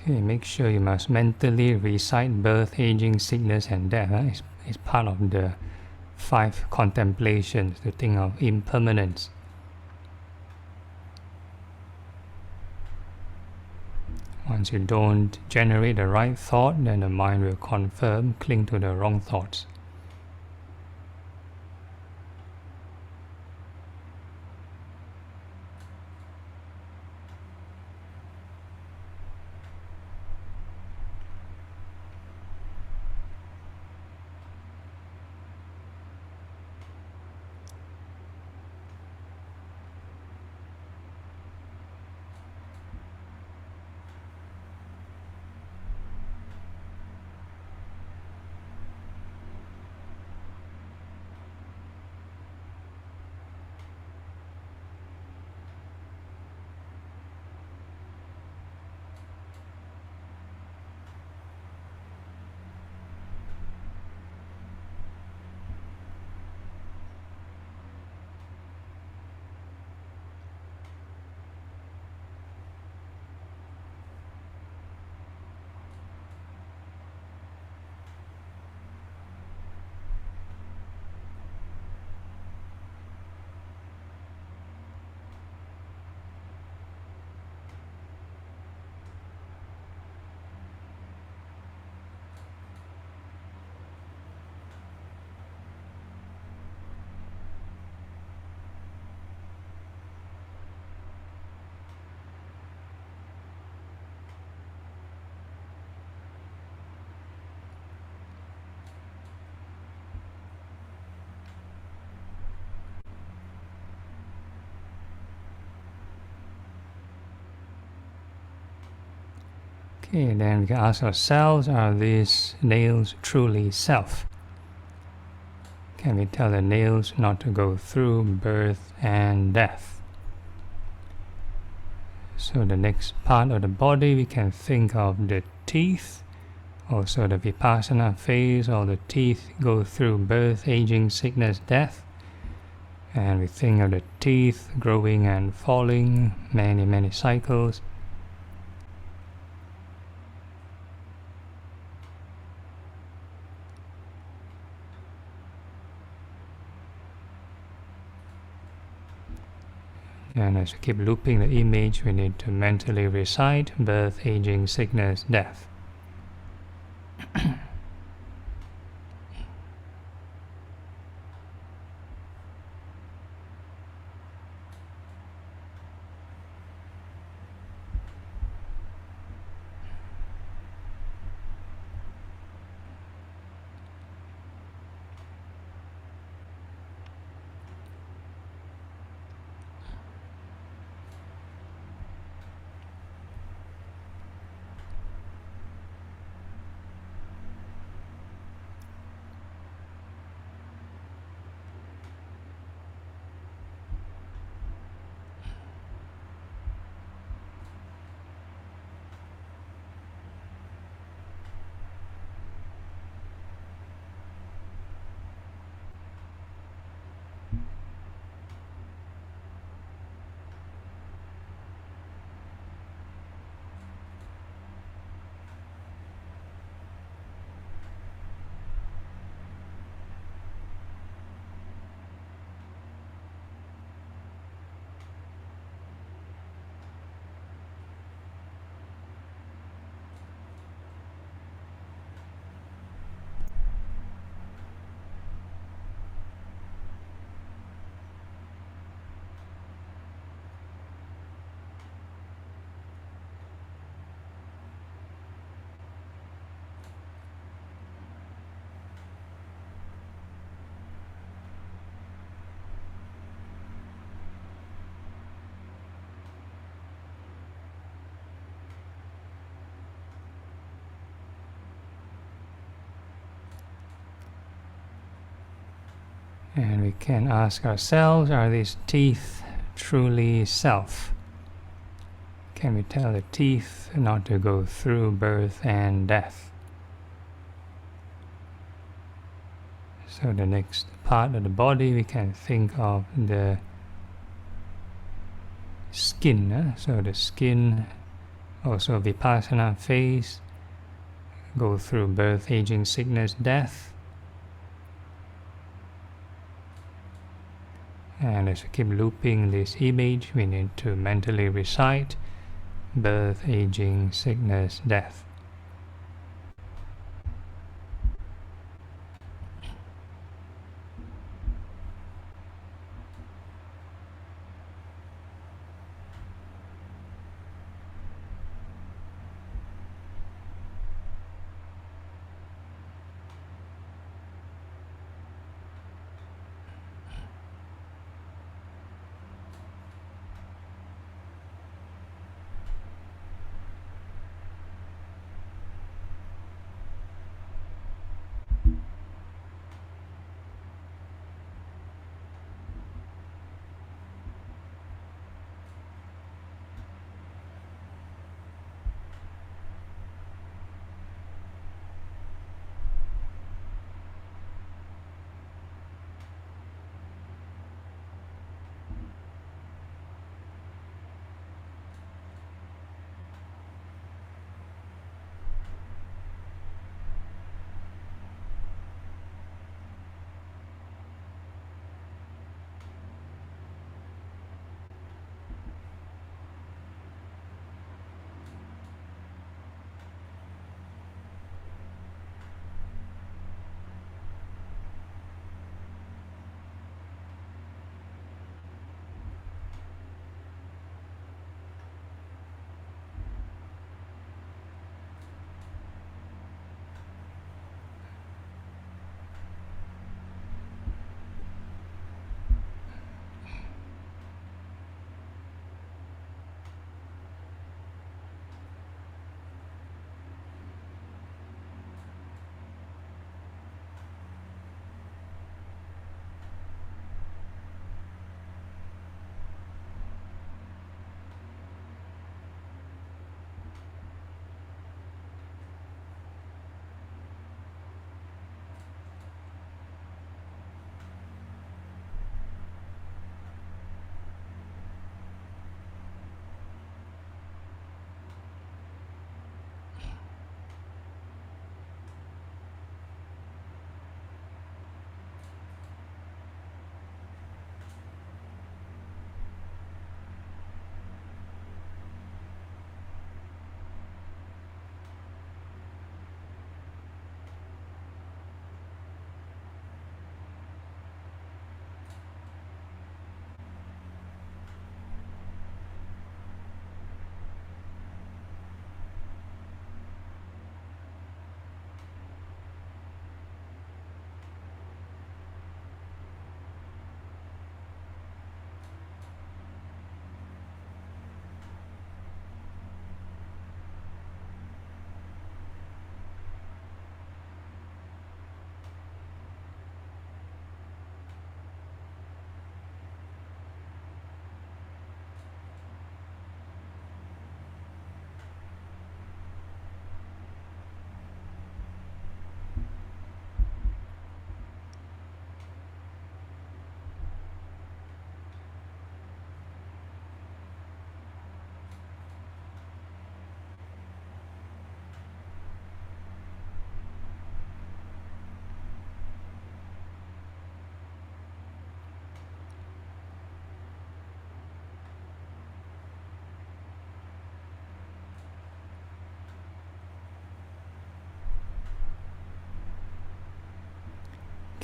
Okay, make sure you must mentally recite birth, aging, sickness and death. It's part of the 5 contemplations, to think of impermanence. Once you don't generate the right thought, then the mind will cling to the wrong thoughts. Okay, then we can ask ourselves, are these nails truly self? Can we tell the nails not to go through birth and death? So the next part of the body, we can think of the teeth Also the Vipassana phase, all the teeth go through birth, aging, sickness, death. And we think of the teeth growing and falling, many cycles. And as we keep looping the image, we need to mentally recite birth, aging, sickness, death. And we can ask ourselves, are these teeth truly self? Can we tell the teeth not to go through birth and death? So the next part of the body, we can think of the skin. So the skin, also Vipassana phase, go through birth, aging, sickness, death. And as we keep looping this image, we need to mentally recite birth, aging, sickness, death.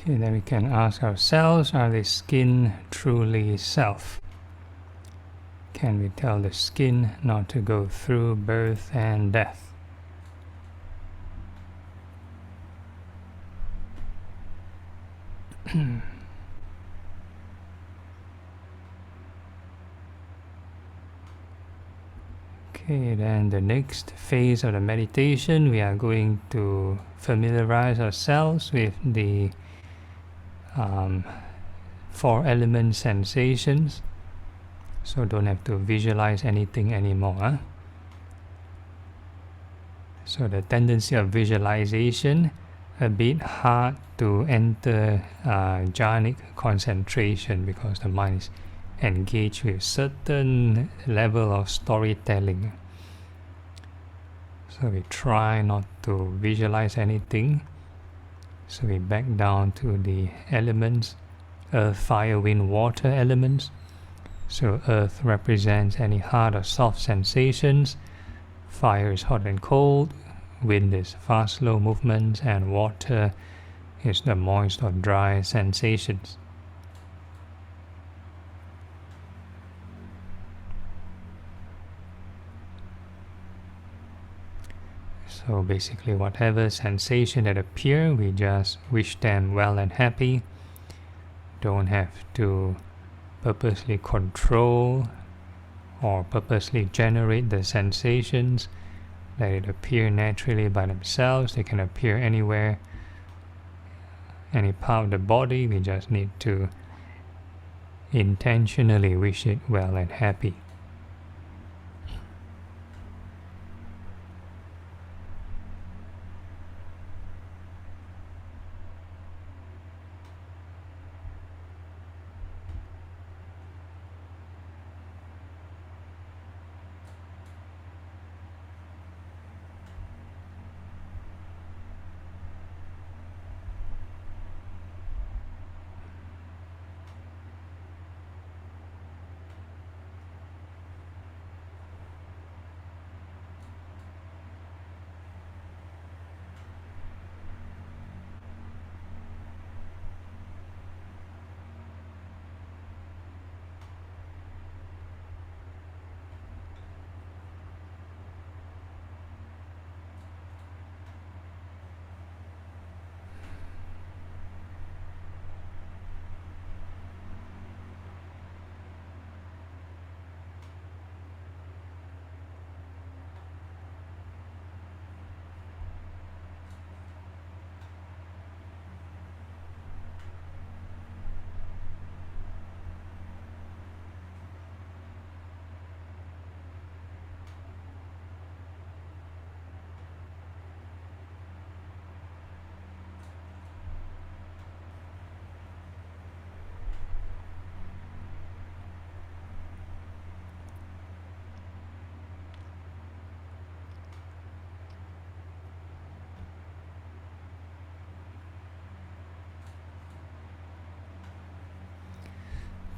Okay, then we can ask ourselves, are the skin truly self? Can we tell the skin not to go through birth and death? Okay, then the next phase of the meditation, we are going to familiarize ourselves with the 4 element sensations. So don't have to visualize anything anymore. Huh? So the tendency of visualization, a bit hard to enter jhanic concentration because the mind is engaged with certain level of storytelling. So we try not to visualize anything. So we back down to the elements, earth, fire, wind, water elements. So earth represents any hard or soft sensations, fire is hot and cold, wind is fast, slow movements, and water is the moist or dry sensations. So basically whatever sensation that appear, we just wish them well and happy. Don't have to purposely control or purposely generate the sensations. Let it appear naturally by themselves. They can appear anywhere, any part of the body. We just need to intentionally wish it well and happy.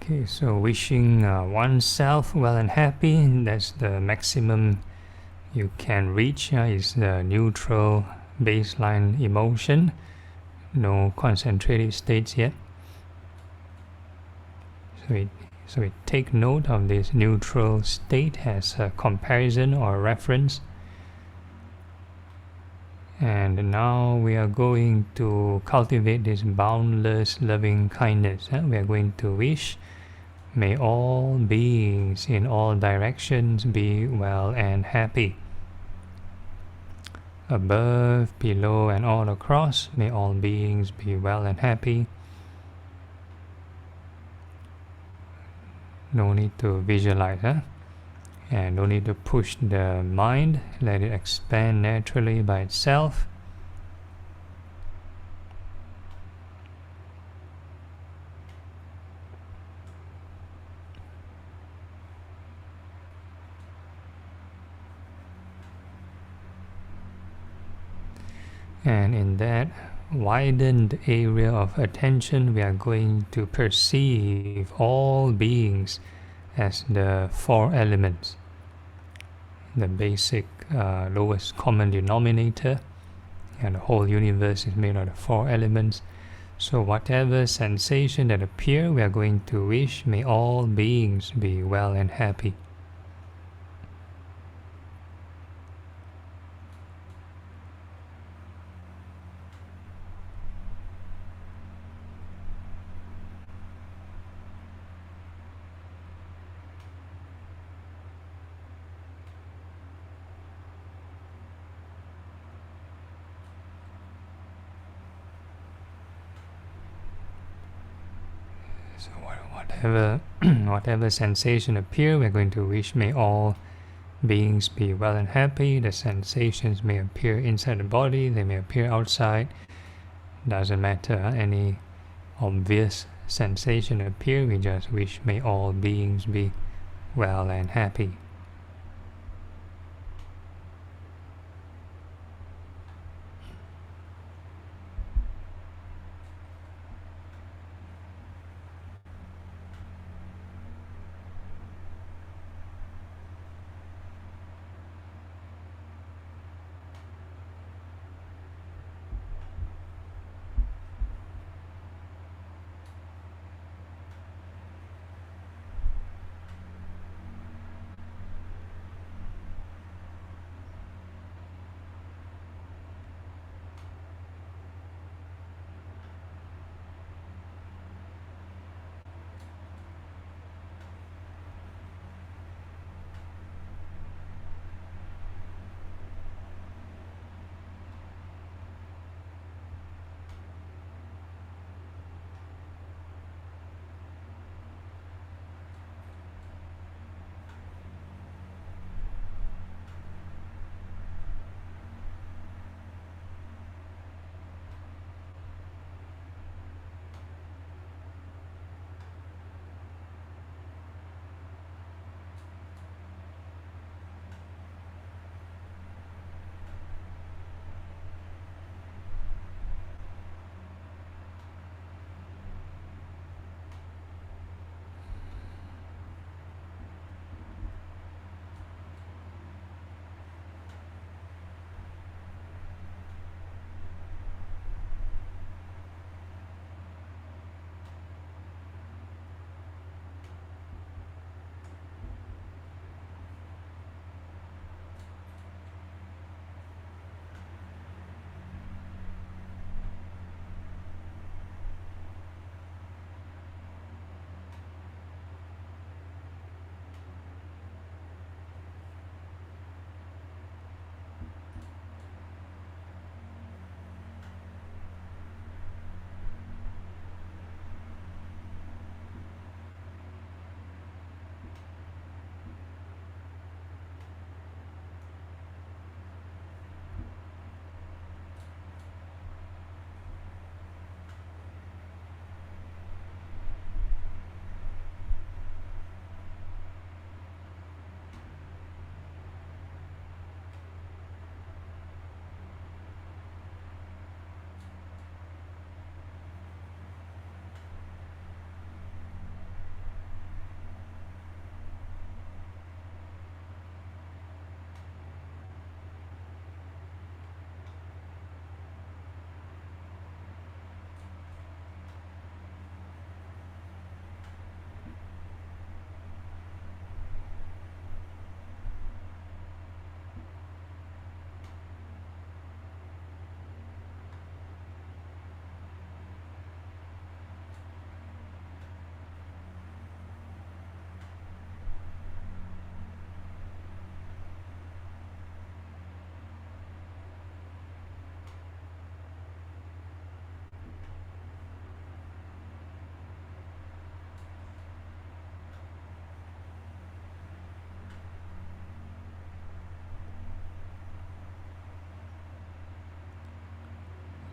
Okay, so wishing oneself well and happy, that's the maximum you can reach, is the neutral baseline emotion. No concentrated states yet. So we take note of this neutral state as a comparison or reference. And now we are going to cultivate this boundless loving kindness. We are going to wish, may all beings in all directions be well and happy. Above, below, and all across, may all beings be well and happy. No need to visualize, and no need to push the mind. Let it expand naturally by itself. And in that widened area of attention, we are going to perceive all beings as the 4 elements, the basic lowest common denominator, and the whole universe is made of the 4 elements. So whatever sensation that appear, we are going to wish, may all beings be well and happy. So whatever sensation appear, we are going to wish, may all beings be well and happy. The sensations may appear inside the body, they may appear outside. Doesn't matter, any obvious sensation appear, we just wish, may all beings be well and happy.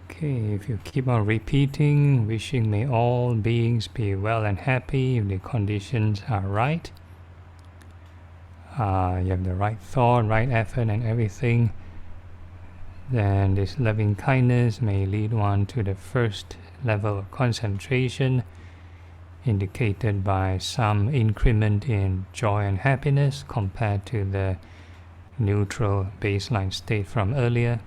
Okay, if you keep on repeating, wishing may all beings be well and happy, if the conditions are right, you have the right thought, right effort and everything, then this loving kindness may lead one to the first level of concentration, indicated by some increment in joy and happiness compared to the neutral baseline state from earlier.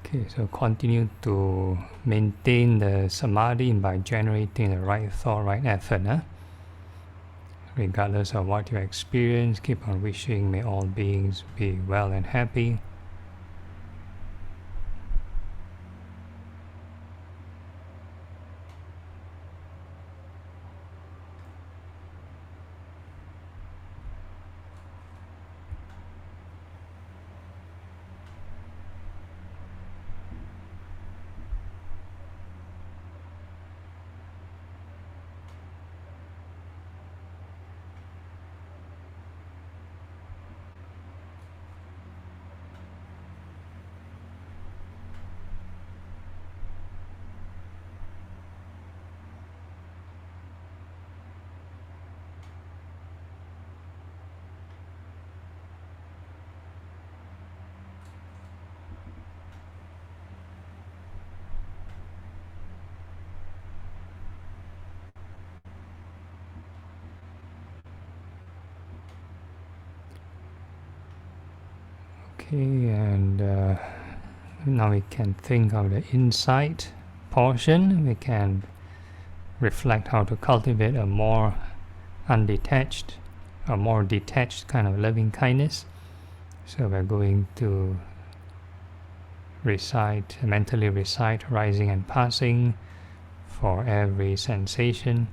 Okay, so continue to maintain the samadhi by generating the right thought, right effort. Regardless of what you experience, keep on wishing may all beings be well and happy. Okay, and now we can think of the insight portion. We can reflect how to cultivate a more undetached, a more detached kind of loving kindness. So we're going to recite, mentally recite rising and passing for every sensation.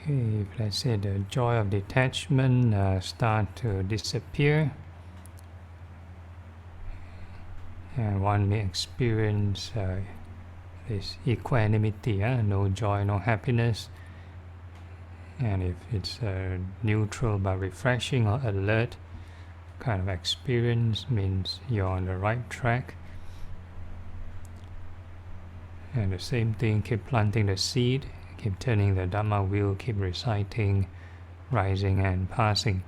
Okay, if let's say the joy of detachment start to disappear, and one may experience this equanimity, no joy, no happiness. And if it's neutral but refreshing or alert kind of experience, means you're on the right track. And the same thing, keep planting the seed, Keep turning the Dhamma wheel, keep reciting, rising and passing.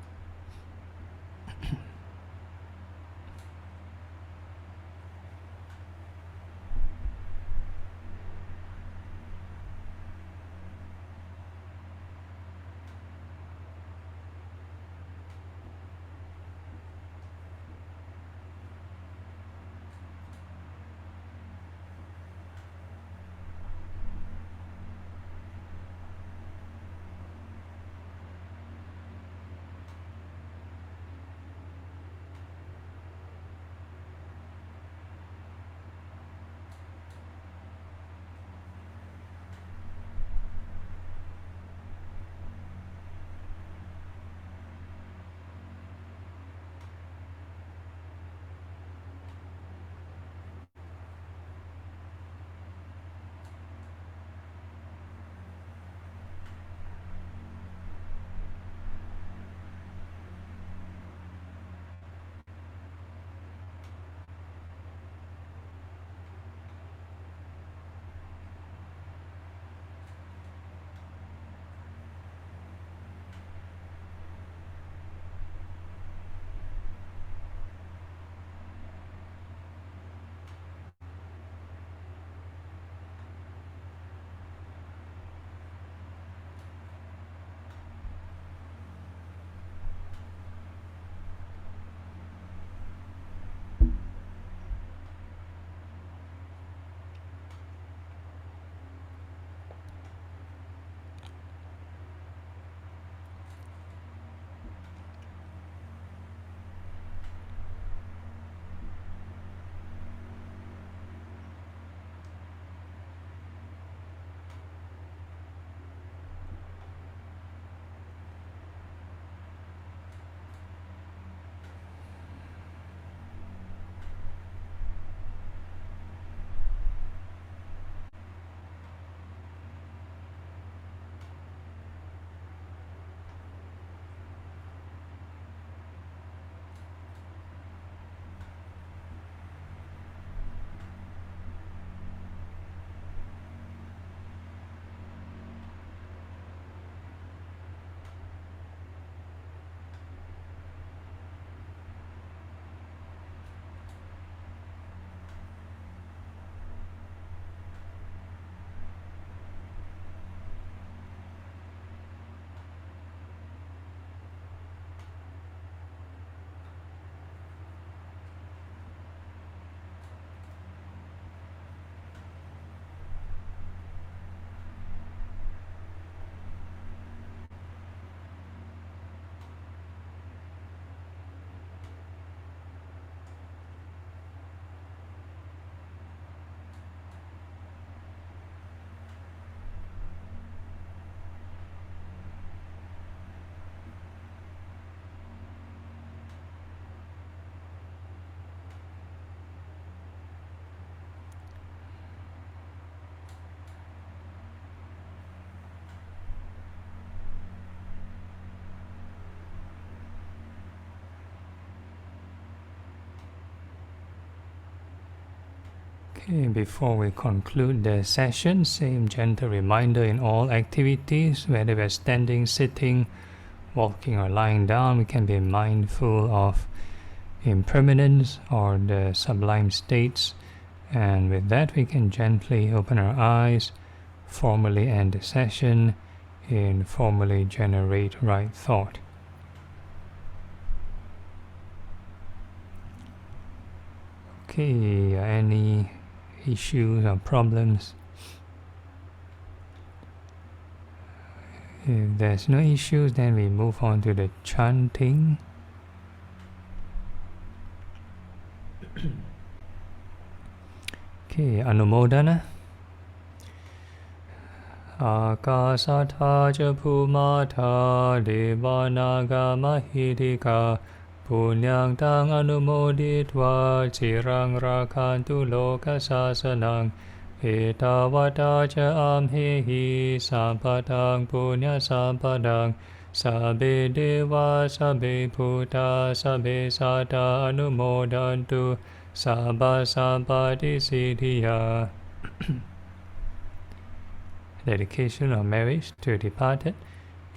Okay, before we conclude the session, same gentle reminder: in all activities, whether we're standing, sitting, walking or lying down, we can be mindful of impermanence or the sublime states, and with that we can gently open our eyes, formally end the session, and formally generate right thought. Okay, any issues or problems? If there's no issues, then we move on to the chanting. Okay, Anumodana. Akasatha ca Bhumata Devanaga Mahidika Punyang tang anumoditva cirang rakantu loka sasanang etavata ca amhehi sampadang punya sampadang sabbe deva sabbe bhuta sabbe satta anumodantu sabba sampati siddhiya. dedication of marriage to departed.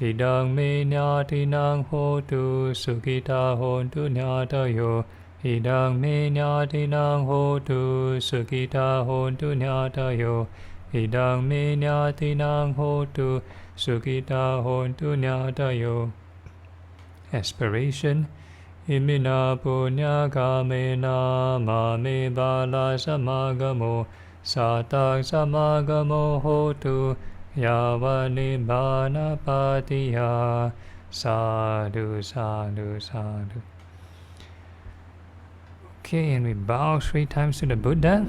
Idang me nyatinang hotu sukita hontu nyatayo. Idang me nyatinang hotu sukita hontu nyatayo. Idang me nyatinang hotu sukita hontu nyatayo. Aspiration. Imina punya kamena mame bala samagamo. Satak samagamo hotu yavani bana patiya. Sadhu, sadhu, sadhu. Okay, and we bow 3 times to the Buddha.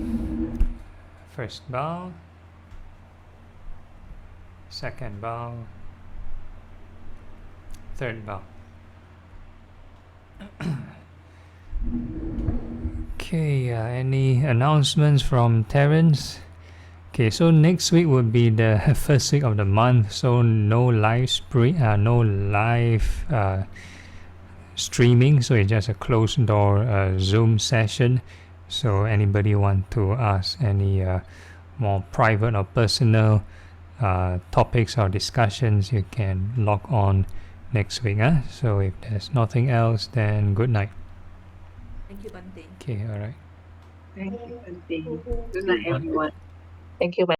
First bow. Second bow. Third bow. Okay, any announcements from Terence? Okay, so next week will be the first week of the month, so no live streaming, so it's just a closed door Zoom session. So anybody want to ask any more private or personal topics or discussions, you can log on next week. So if there's nothing else, then good night. Thank you, Bante. Okay, all right. Thank you, Bante. Good night, everyone. Thank you, Bante.